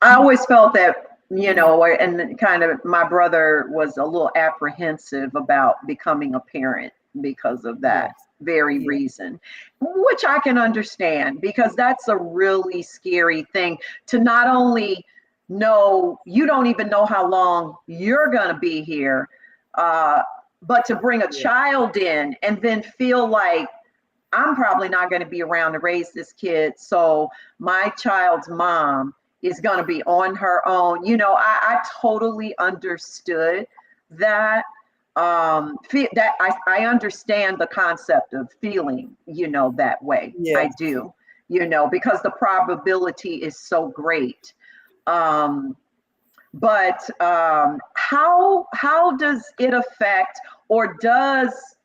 always felt that, and kind of my brother was a little apprehensive about becoming a parent because of that very reason, which I can understand, because that's a really scary thing to not only know, you don't even know how long you're going to be here, but to bring a child in and then feel like I'm probably not going to be around to raise this kid, so my child's mom is going to be on her own. I totally understood that. That I understand the concept of feeling, that way. I do, because the probability is so great. But how does it affect, or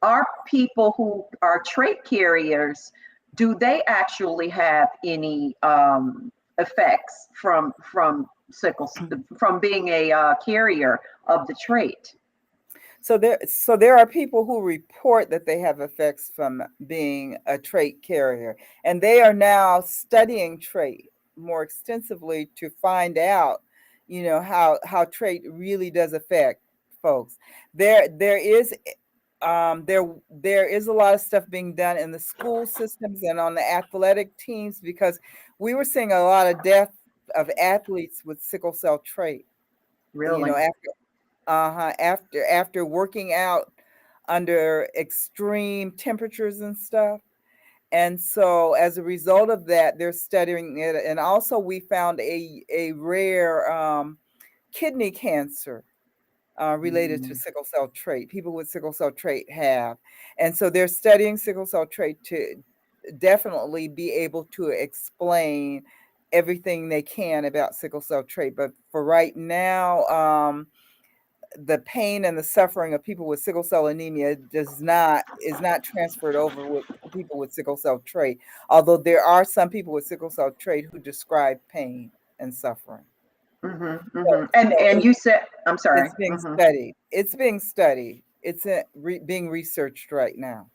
are people who are trait carriers, do they actually have any effects from sickle, from being a carrier of the trait? So there are people who report that they have effects from being a trait carrier, and they are now studying trait more extensively to find out, how trait really does affect folks. There is a lot of stuff being done in the school systems and on the athletic teams, because we were seeing a lot of death of athletes with sickle cell trait. Really? After working out under extreme temperatures and stuff. And so as a result of that, they're studying it. And also we found a rare kidney cancer related to sickle cell trait. People with sickle cell trait have. And so they're studying sickle cell trait to definitely be able to explain everything they can about sickle cell trait. But for right now, the pain and the suffering of people with sickle cell anemia is not transferred over to people with sickle cell trait, although there are some people with sickle cell trait who describe pain and suffering. And you said, I'm sorry. It's being studied. It's being studied. It's being researched right now.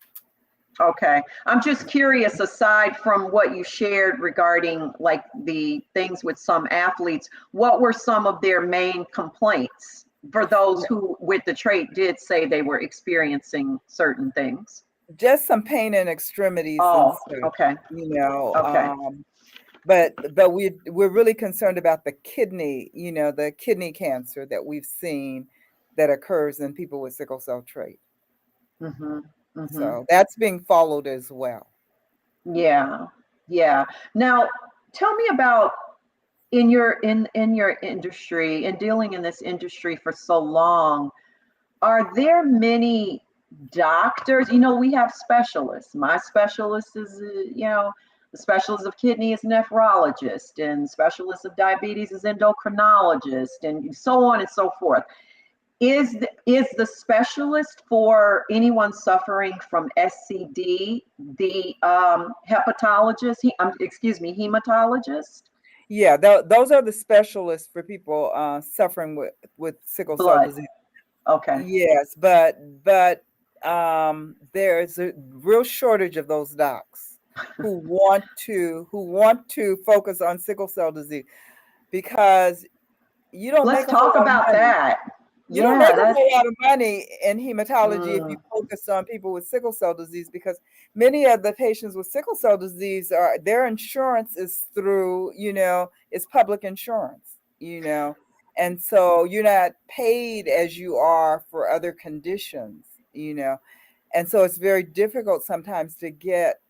Okay. I'm just curious, aside from what you shared regarding like the things with some athletes, what were some of their main complaints for those who with the trait did say they were experiencing certain things? Just some pain and extremities Oh, and stuff, okay. you know. Okay. But we're really concerned about the kidney, you know, the kidney cancer that we've seen that occurs in people with sickle cell trait. So that's being followed as well. Yeah. Yeah. Now, tell me about in your industry and dealing in this industry for so long, are there many doctors? You know, we have specialists. My specialist is, you know, the specialist of kidney is nephrologist, and specialist of diabetes is endocrinologist, and so on and so forth. Is the specialist for anyone suffering from SCD the hepatologist? Excuse me, hematologist? Yeah, those are the specialists for people suffering with sickle cell Blood. disease. Okay. Yes, but there's a real shortage of those docs who want to focus on sickle cell disease, because you don't Let's make a whole talk lot of about money. that. You don't make Yeah, a that's whole lot of money in hematology if you focus on people with sickle cell disease, because many of the patients with sickle cell disease their insurance is through, you know, it's public insurance, you know, and so you're not paid as you are for other conditions, you know, and so it's very difficult sometimes to get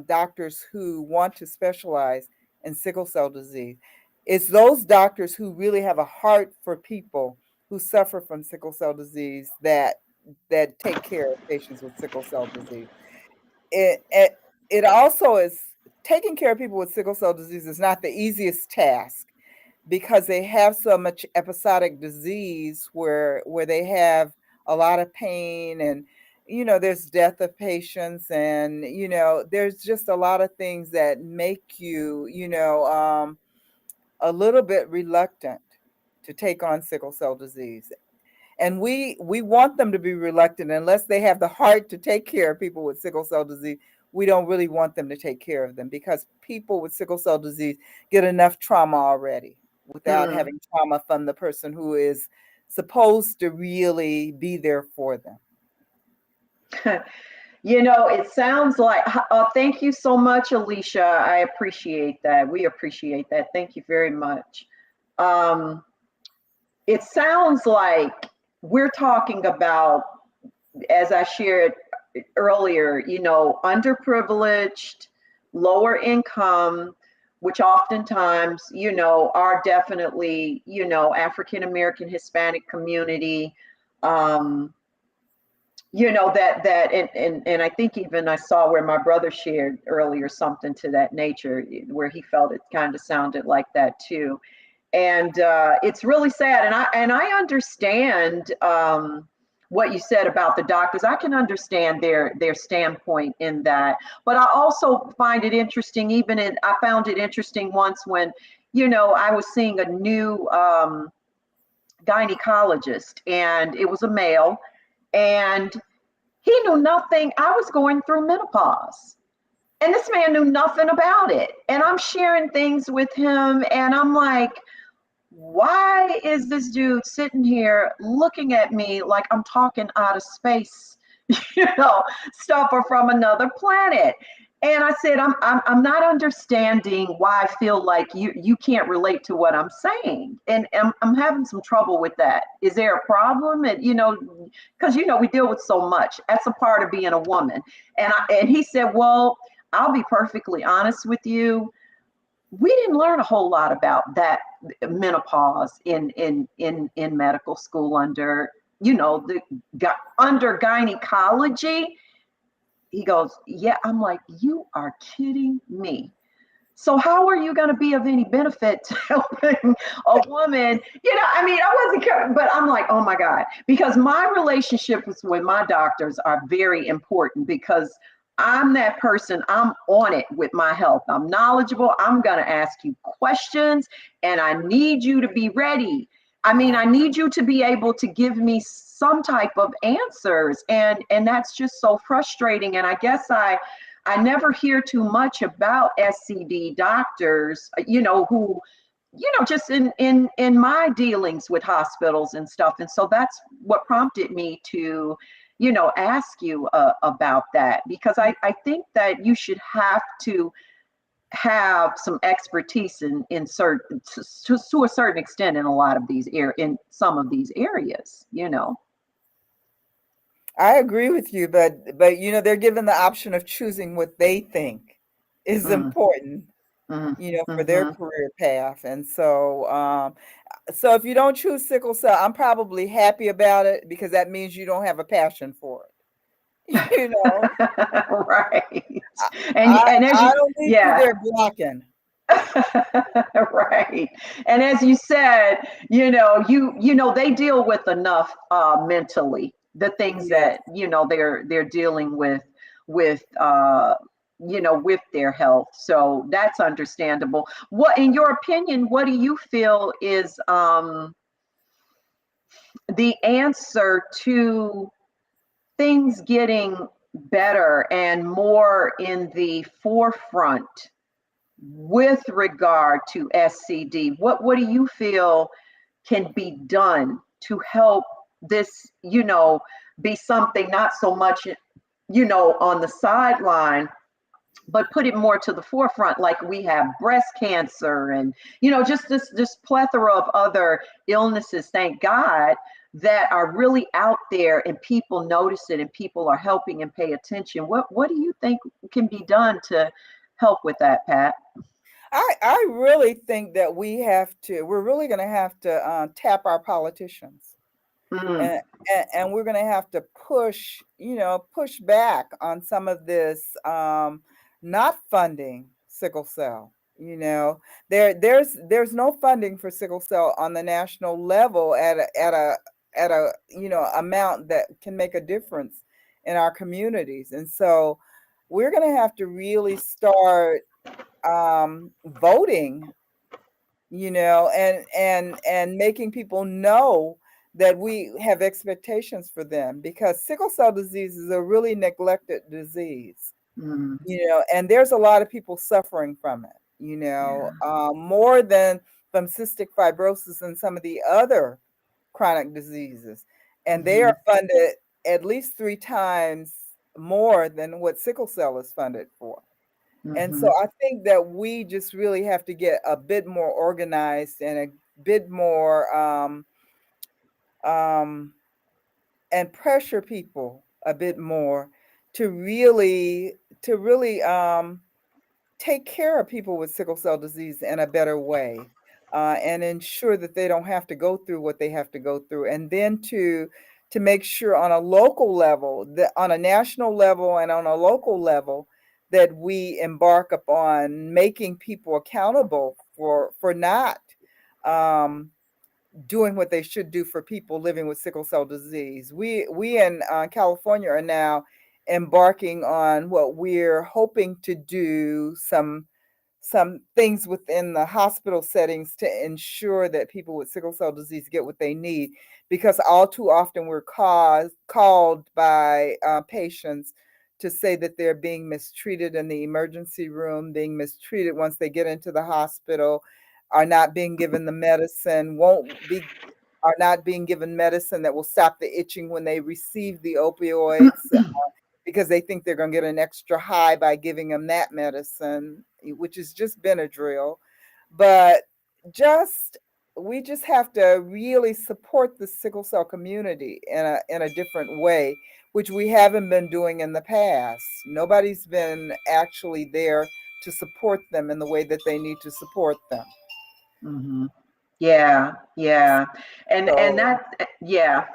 doctors who want to specialize in sickle cell disease. It's those doctors who really have a heart for people who suffer from sickle cell disease that take care of patients with sickle cell disease. It also is, taking care of people with sickle cell disease is not the easiest task, because they have so much episodic disease where they have a lot of pain, and you know, there's death of patients, and you know, there's just a lot of things that make you, you know, a little bit reluctant to take on sickle cell disease. And we want them to be reluctant unless they have the heart to take care of people with sickle cell disease. We don't really want them to take care of them, because people with sickle cell disease get enough trauma already without having trauma from the person who is supposed to really be there for them. You know, it sounds like, thank you so much, Alicia. I appreciate that. We appreciate that. Thank you very much. It sounds like we're talking about, as I shared earlier, you know, underprivileged, lower income, which oftentimes, you know, are definitely, you know, African American, Hispanic community. You know, and I think even I saw where my brother shared earlier something to that nature, where he felt it kind of sounded like that too. And it's really sad. And I understand what you said about the doctors. I can understand their standpoint in that. But I also find it interesting, I found it interesting once when, you know, I was seeing a new gynecologist, and it was a male, and he knew nothing. I was going through menopause, and this man knew nothing about it. And I'm sharing things with him, and I'm like, why is this dude sitting here looking at me like I'm talking out of space, you know, stuff or from another planet? And I said, I'm not understanding why I feel like you can't relate to what I'm saying. And I'm having some trouble with that. Is there a problem? And, because, we deal with so much. That's a part of being a woman. And he said, well, I'll be perfectly honest with you. We didn't learn a whole lot about that menopause in medical school under gynecology. He goes, yeah. I'm like, you are kidding me. So how are you going to be of any benefit to helping a woman? I wasn't, but I'm like, oh my God, because my relationships with my doctors are very important because I'm that person. I'm on it with my health. I'm knowledgeable. I'm going to ask you questions and I need you to be ready. I need you to be able to give me some type of answers. And that's just so frustrating. And I guess I never hear too much about SCD doctors, who, just in my dealings with hospitals and stuff. And so that's what prompted me to, ask you about that, because I think that you should have to have some expertise in certain to a certain extent in a lot of these in some of these areas. I agree with you, but they're given the option of choosing what they think is Mm, important, mm, for their mm-hmm. career path. And so if you don't choose sickle cell, I'm probably happy about it because that means you don't have a passion for it. Right. and I, and as I you don't need you yeah. there blocking. Right. And as you said, they deal with enough mentally, the things Yes. that, they're dealing with with their health. So that's understandable. What, in your opinion, what do you feel is the answer to things getting better and more in the forefront with regard to SCD? What do you feel can be done to help this, be something not so much, on the sideline, but put it more to the forefront, like we have breast cancer and, just this plethora of other illnesses, thank God, that are really out there and people notice it and people are helping and pay attention. What do you think can be done to help with that, Pat? I really think that we're really going to have to tap our politicians. Mm, And we're going to have to push back on some of this, not funding sickle cell. There's no funding for sickle cell on the national level at a amount that can make a difference in our communities. And so we're going to have to really start voting, and making people know that we have expectations for them, because sickle cell disease is a really neglected disease, mm, and there's a lot of people suffering from it, yeah. more than from cystic fibrosis and some of the other chronic diseases. And they Hmm. are funded at least 3 times more than what sickle cell is funded for. And so Hmm. I think that we just really have to get a bit more organized and a bit more um, and pressure people a bit more to really take care of people with sickle cell disease in a better way, and ensure that they don't have to go through what they have to go through, and then to make sure on a local level, that on a national level and on a local level, that we embark upon making people accountable for not um, doing what they should do for people living with sickle cell disease. We in California are now embarking on what we're hoping to do, some things within the hospital settings to ensure that people with sickle cell disease get what they need, because all too often we're called by patients to say that they're being mistreated in the emergency room, being mistreated once they get into the hospital, are not being given the medicine, are not being given medicine that will stop the itching when they receive the opioids. because they think they're going to get an extra high by giving them that medicine, which is just Benadryl. But just we just have to really support the sickle cell community in a different way, which we haven't been doing in the past. Nobody's been actually there to support them in the way that they need to support them. Hmm. Yeah, yeah. And So that, yeah.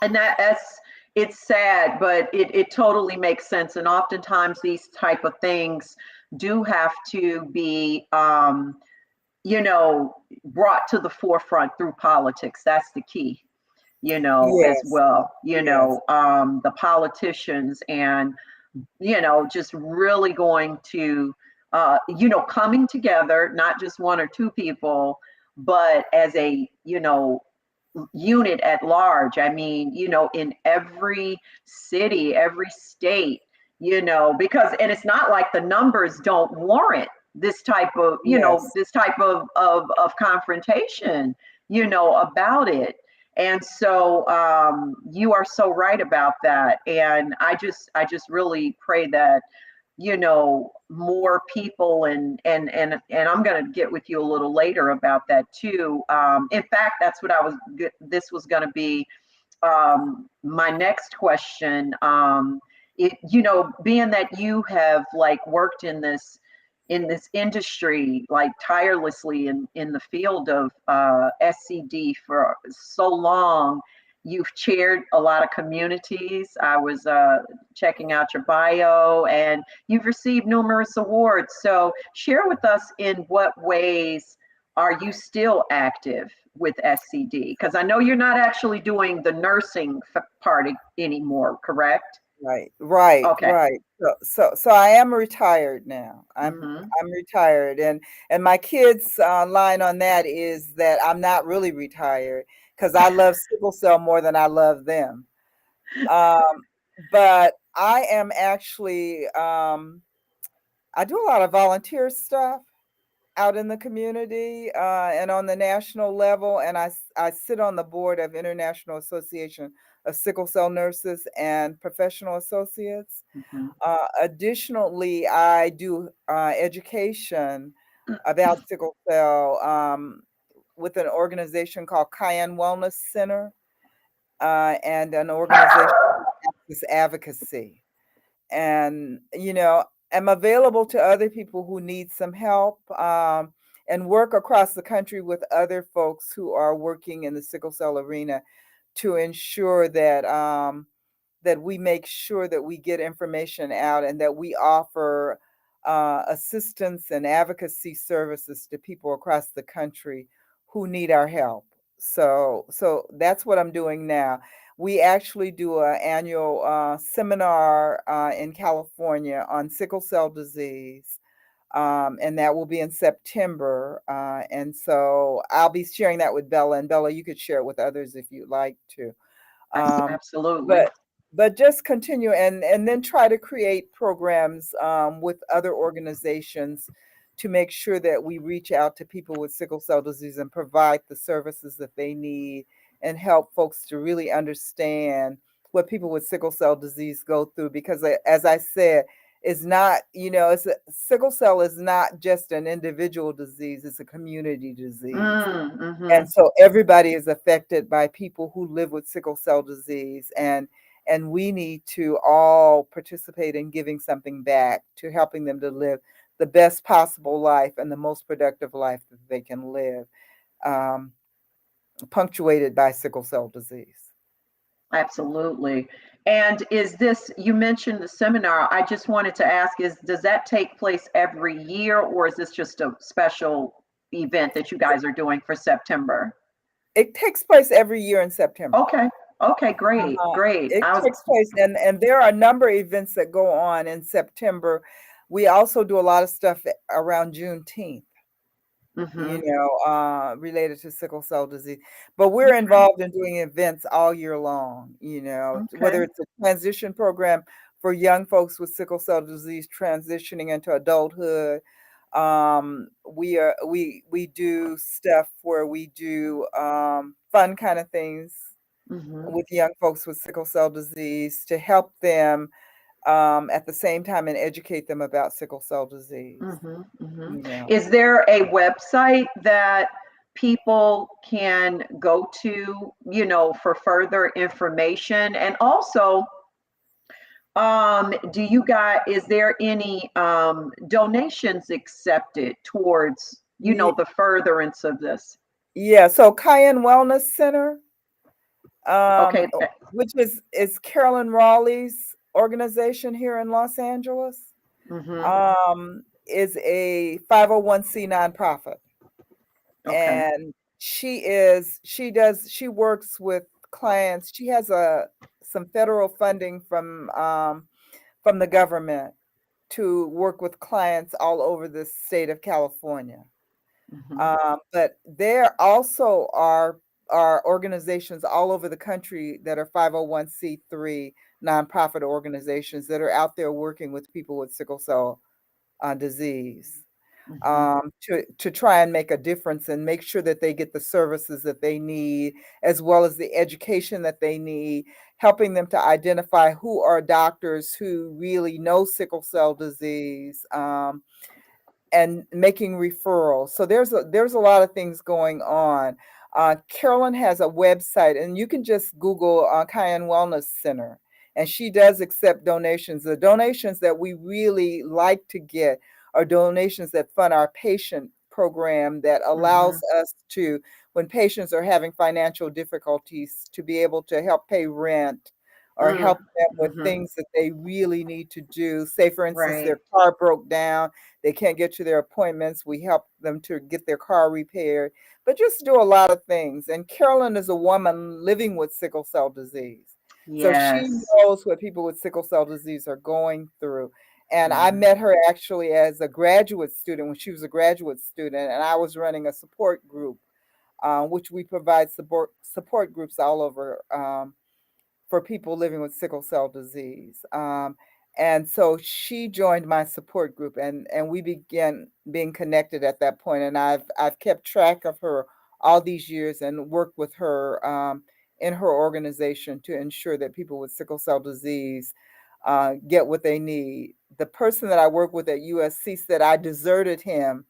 And that's, it's sad, but it totally makes sense. And oftentimes these type of things do have to be, you know, brought to the forefront through politics. That's the key, you know, as yes, well, you yes, know, the politicians, and, you know, just really going to, you know, coming together, not just one or two people, but as a, you know, unit at large. I mean, you know, in every city, every state, you know, because, and it's not like the numbers don't warrant this type of, you know, yes. this type of confrontation, you know, about it. And so you are so right about that. And I just really pray that, you know, more people, and I'm going to get with you a little later about that too. In fact, that's what this was going to be my next question. You know, being that you have like worked in this industry like tirelessly in the field of SCD for so long, you've chaired a lot of communities. I was checking out your bio, and you've received numerous awards. So share with us, in what ways are you still active with SCD? Because I know you're not actually doing the nursing part anymore, correct? Right, right, Okay. right. So I am retired now. Mm-hmm. I'm retired, and my kids' line on that is that I'm not really retired because I love sickle cell more than I love them. Um, but I am actually I do a lot of volunteer stuff out in the community and on the national level, and I sit on the board of International Association of Sickle Cell Nurses and Professional Associates. Mm-hmm. Additionally, I do education about sickle cell with an organization called Cayenne Wellness Center and an organization called Access Advocacy. And, you know, I'm available to other people who need some help and work across the country with other folks who are working in the sickle cell arena to ensure that that we make sure that we get information out and that we offer assistance and advocacy services to people across the country who need our help. So that's what I'm doing now. We actually do an annual seminar in California on sickle cell disease, and that will be in September. And so I'll be sharing that with Bella, and Bella, you could share it with others if you'd like to. Um, Absolutely. but but just continue and then try to create programs with other organizations to make sure that we reach out to people with sickle cell disease and provide the services that they need and help folks to really understand what people with sickle cell disease go through. Because as I said, it's not, you know, sickle cell is not just an individual disease, it's a community disease. Mm-hmm. And so everybody is affected by people who live with sickle cell disease, and we need to all participate in giving something back to helping them to live the best possible life and the most productive life that they can live, um, punctuated by sickle cell disease. Absolutely. And is this, you mentioned the seminar, I just wanted to ask, does that take place every year, or is this just a special event that you guys are doing for September? It takes place every year in September. Okay. Okay, great. Uh-huh. Great. It takes place, and there are a number of events that go on in September. We also do a lot of stuff around Juneteenth, Mm-hmm. you know, related to sickle cell disease. But we're Okay. involved in doing events all year long, you know, whether Okay. it's a transition program for young folks with sickle cell disease transitioning into adulthood. We do stuff where we do fun kind of things Mm-hmm. with young folks with sickle cell disease to help them at the same time and educate them about sickle cell disease. Mm-hmm. Mm-hmm. Yeah. Is there a website that people can go to, for further information? And also, is there any donations accepted towards, Ye- the furtherance of this? Yeah. So Cayenne Wellness Center, Okay. which is Carolyn Raleigh's organization here in Los Angeles, Mm-hmm. is a 501c nonprofit. Okay. And she works with clients. She has some federal funding from the government to work with clients all over the state of California. Mm-hmm. But there also are organizations all over the country that are 501c3 nonprofit organizations that are out there working with people with sickle cell disease, Mm-hmm. to try and make a difference and make sure that they get the services that they need, as well as the education that they need, helping them to identify who are doctors who really know sickle cell disease, and making referrals. So there's a lot of things going on. Carolyn has a website, and you can just Google Cayenne Wellness Center, and she does accept donations. The donations that we really like to get are donations that fund our patient program that Mm-hmm. allows us to, when patients are having financial difficulties, to be able to help pay rent or help them with Mm-hmm. things that they really need to do. Say, for instance, Right. their car broke down, they can't get to their appointments. We help them to get their car repaired, but just do a lot of things. And Carolyn is a woman living with sickle cell disease. So she Yes. knows what people with sickle cell disease are going through. And I Yeah. met her actually as a graduate student when she was a graduate student, and I was running a support group, which we provide support groups all over, for people living with sickle cell disease. And so she joined my support group, and we began being connected at that point. And I've kept track of her all these years and worked with her, in her organization to ensure that people with sickle cell disease get what they need. The person that I work with at USC said I deserted him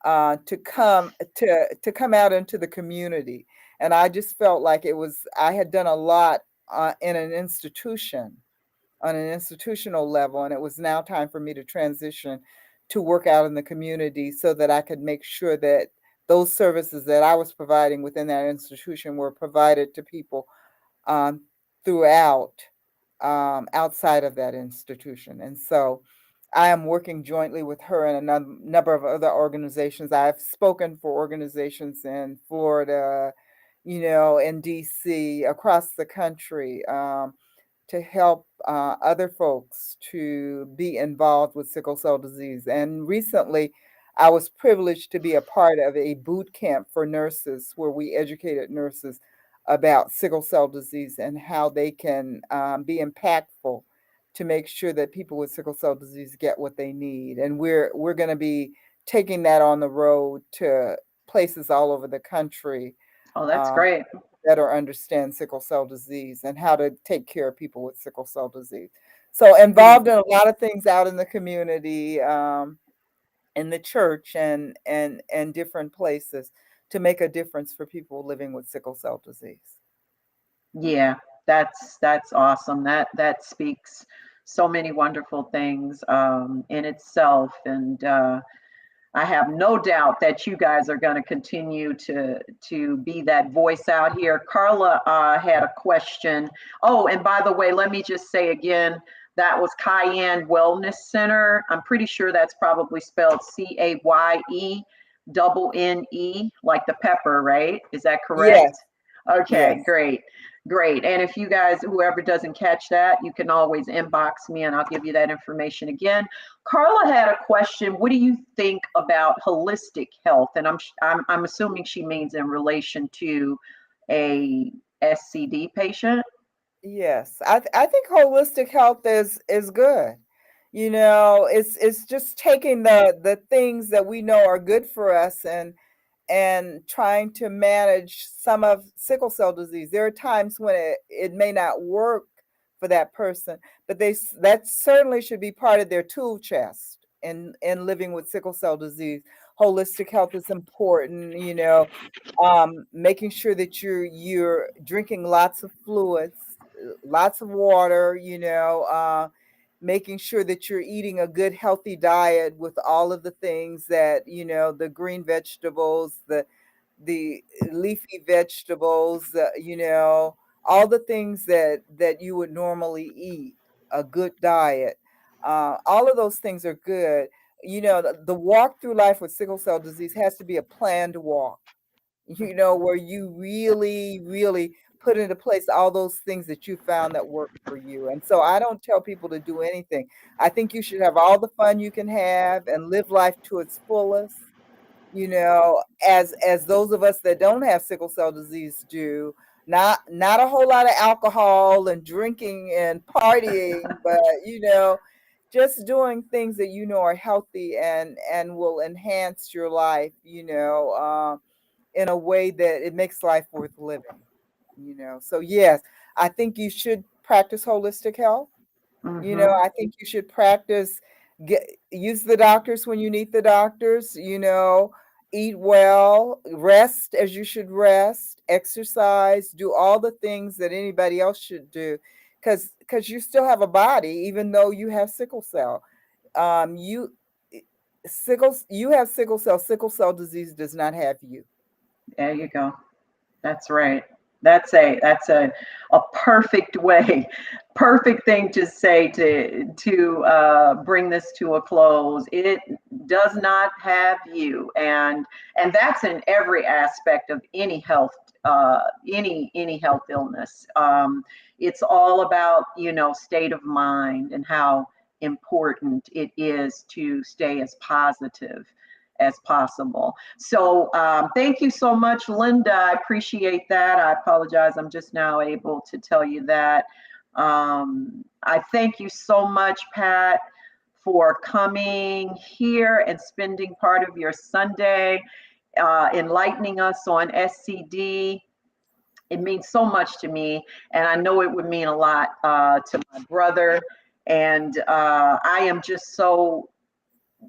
to come out into the community, and I just felt like I had done a lot in an institution on an institutional level, and it was now time for me to transition to work out in the community so that I could make sure that those services that I was providing within that institution were provided to people um, throughout, outside of that institution. And so I am working jointly with her and a number of other organizations. I've spoken for organizations in Florida, in DC, across the country, to help other folks to be involved with sickle cell disease. And recently, I was privileged to be a part of a boot camp for nurses where we educated nurses about sickle cell disease and how they can be impactful to make sure that people with sickle cell disease get what they need. And we're going to be taking that on the road to places all over the country, Oh, that's um, great. better understand sickle cell disease and how to take care of people with sickle cell disease. So Mm. involved in a lot of things out in the community, in the church, and different places to make a difference for people living with sickle cell disease. Yeah, that's awesome. That speaks so many wonderful things in itself, and I have no doubt that you guys are going to continue to be that voice out here. Carla had a question. Oh, and by the way, let me just say again, that was Cayenne Wellness Center. I'm pretty sure that's probably spelled CAYE like the pepper, right? Is that correct? Yes, Okay, yes. great. Great. And if you guys, whoever doesn't catch that, you can always inbox me and I'll give you that information again. Carla had a question. What do you think about holistic health? And I'm assuming she means in relation to a SCD patient. Yes, I think holistic health is good. It's just taking the things that we know are good for us, and trying to manage some of sickle cell disease. There are times when it may not work for that person, but that certainly should be part of their tool chest in living with sickle cell disease. Holistic health is important, making sure that you're drinking lots of fluids, lots of water, making sure that you're eating a good healthy diet with all of the things that, the green vegetables, the leafy vegetables, all the things that you would normally eat, a good diet. All of those things are good. The walk through life with sickle cell disease has to be a planned walk, where you really, really put into place all those things that you found that work for you. And so I don't tell people to do anything. I think you should have all the fun you can have and live life to its fullest, as those of us that don't have sickle cell disease do. Not a whole lot of alcohol and drinking and partying, but just doing things that are healthy and will enhance your life, in a way that it makes life worth living. So yes, I think you should practice holistic health. Mm-hmm. I think you should practice, use the doctors when you need the doctors, eat well, rest as you should rest, exercise, do all the things that anybody else should do, because you still have a body even though you have sickle cell. You you have sickle cell disease does not have you. There you go. That's right. That's a perfect way, perfect thing to say to bring this to a close. It does not have you, and that's in every aspect of any health, any health illness. It's all about state of mind and how important it is to stay as positive as possible. So thank you so much, Linda. I appreciate that. I apologize. I'm just now able to tell you that. I thank you so much, Pat, for coming here and spending part of your Sunday enlightening us on SCD. It means so much to me, and I know it would mean a lot to my brother. And I am just so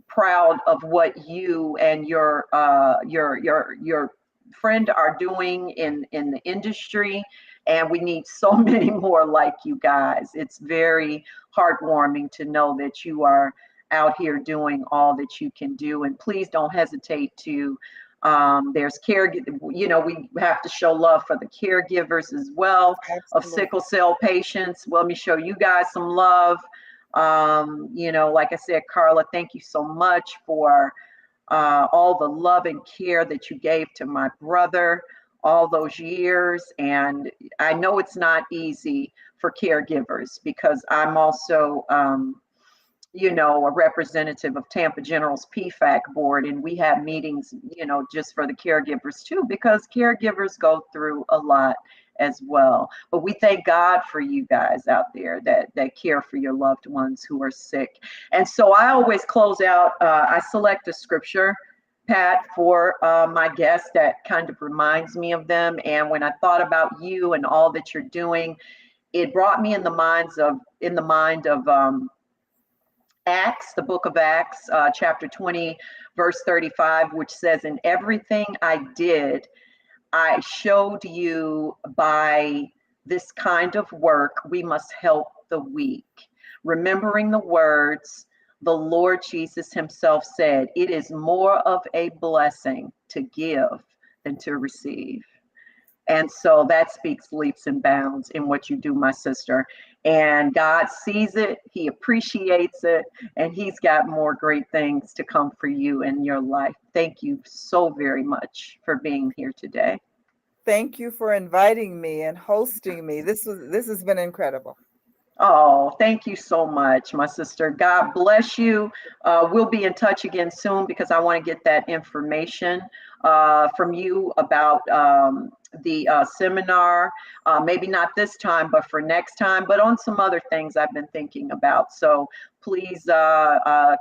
proud of what you and your friend are doing in the industry, and we need so many more like you guys. It's very heartwarming to know that you are out here doing all that you can do, and please don't hesitate to there's we have to show love for the caregivers as well of Absolutely. sickle cell patients. Well, let me show you guys some love. Like I said, Carla, thank you so much for all the love and care that you gave to my brother all those years. And I know it's not easy for caregivers because I'm also, a representative of Tampa General's PFAC board, and we have meetings, just for the caregivers too, because caregivers go through a lot as well. But we thank God for you guys out there that care for your loved ones who are sick. And so I always close out, I select a scripture, Pat, for my guests that kind of reminds me of them. And when I thought about you and all that you're doing, it brought me in the mind of Acts, the book of Acts, chapter 20, verse 35, which says, "In everything I did, I showed you by this kind of work, we must help the weak." Remembering the words the Lord Jesus himself said, "It is more of a blessing to give than to receive." And so that speaks leaps and bounds in what you do, my sister. And God sees it, He appreciates it, and He's got more great things to come for you in your life. Thank you so very much for being here today. Thank you for inviting me and hosting me. This has been incredible. Oh, thank you so much, my sister. God bless you. We'll be in touch again soon because I want to get that information from you about the seminar. Maybe not this time, but for next time, but on some other things I've been thinking about. So please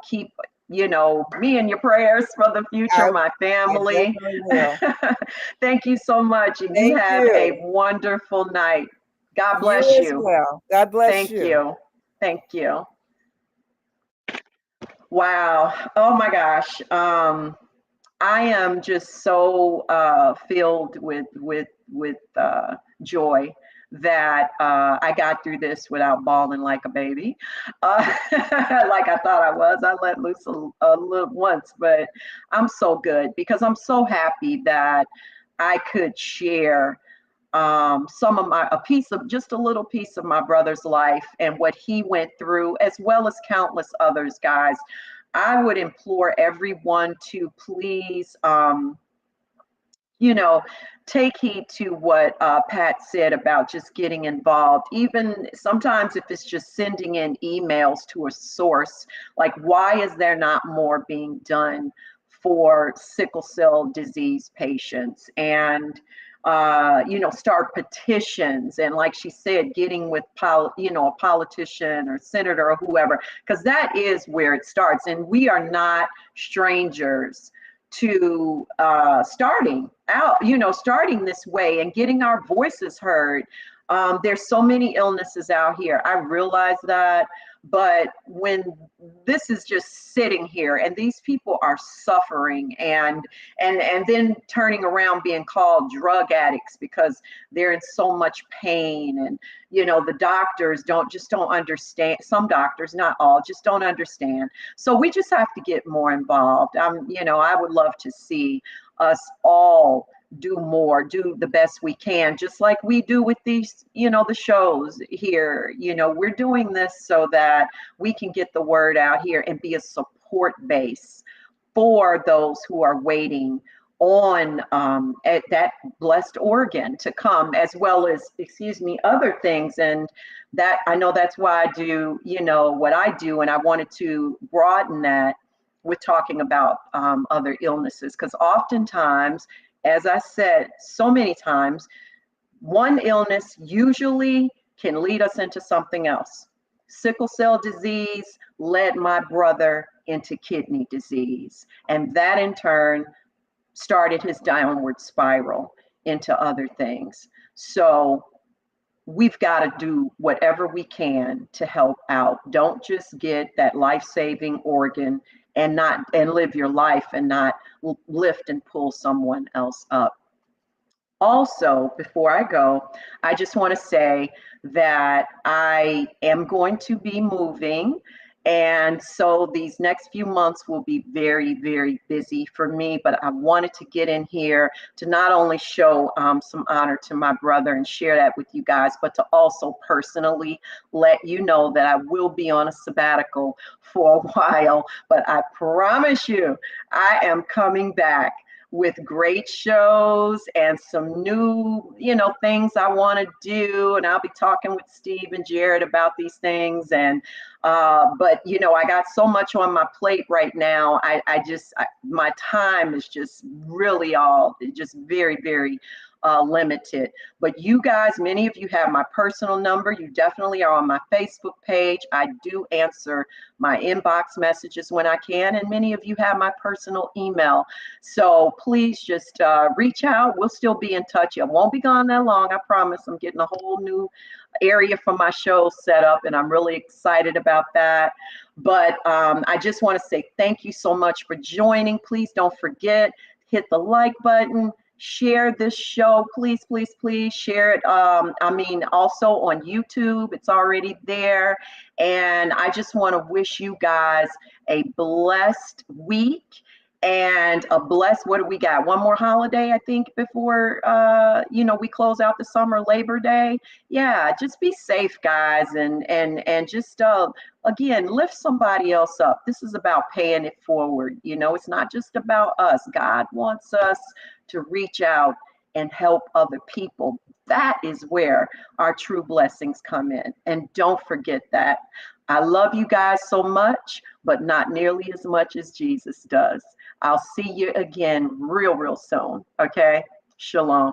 keep me in your prayers for the future, I, my I family. definitely will. Thank you so much. And you Thank have a you. wonderful night. God You bless as you. well. God bless Thank you. you. Thank you. Wow. Oh my gosh. I am just so filled with joy that I got through this without bawling like a baby, like I thought I was. I let loose a little once, but I'm so good because I'm so happy that I could share some of just a little piece of my brother's life and what he went through, as well as countless others, guys. I would implore everyone to please, take heed to what Pat said about just getting involved. Even sometimes, if it's just sending in emails to a source, like, why is there not more being done for sickle cell disease patients? And start petitions, and like she said, getting with a politician or senator or whoever, because that is where it starts. And we are not strangers to starting this way and getting our voices heard. There's so many illnesses out here. I realize that, but when this is just sitting here and these people are suffering and then turning around being called drug addicts because they're in so much pain, and the doctors don't understand. Some doctors, not all, just don't understand. So we just have to get more involved. I would love to see us all do more, do the best we can, just like we do with these, the shows here. We're doing this so that we can get the word out here and be a support base for those who are waiting on at that blessed organ to come, as well as, other things. And that, I know that's why I do, what I do. And I wanted to broaden that with talking about other illnesses, because oftentimes, as I said so many times, one illness usually can lead us into something else. Sickle cell disease led my brother into kidney disease, and that in turn started his downward spiral into other things. So we've got to do whatever we can to help out. Don't just get that life-saving organ and live your life and not lift and pull someone else up. Also, before I go, I just want to say that I am going to be moving. And so these next few months will be very, very busy for me. But I wanted to get in here to not only show some honor to my brother and share that with you guys, but to also personally let you know that I will be on a sabbatical for a while. But I promise you, I am coming back with great shows and some new, things I want to do. And I'll be talking with Steve and Jared about these things. And, but, I got so much on my plate right now. My time is just really just very, very limited. But you guys, many of you have my personal number. You definitely are on my Facebook page. I do answer my inbox messages when I can, and many of you have my personal email. So please just reach out. We'll still be in touch. I won't be gone that long, I promise. I'm getting a whole new area for my show set up, and I'm really excited about that. But I just want to say thank you so much for joining. Please don't forget, hit the like button, share this show, please, please, please share it. Also on YouTube, it's already there. And I just want to wish you guys a blessed week and a blessed, what do we got? One more holiday, I think, before, we close out the summer, Labor Day. Yeah, just be safe, guys. And just, again, lift somebody else up. This is about paying it forward. It's not just about us. God wants us to reach out and help other people. That is where our true blessings come in. And don't forget that. I love you guys so much, but not nearly as much as Jesus does. I'll see you again real, real soon. Okay? Shalom.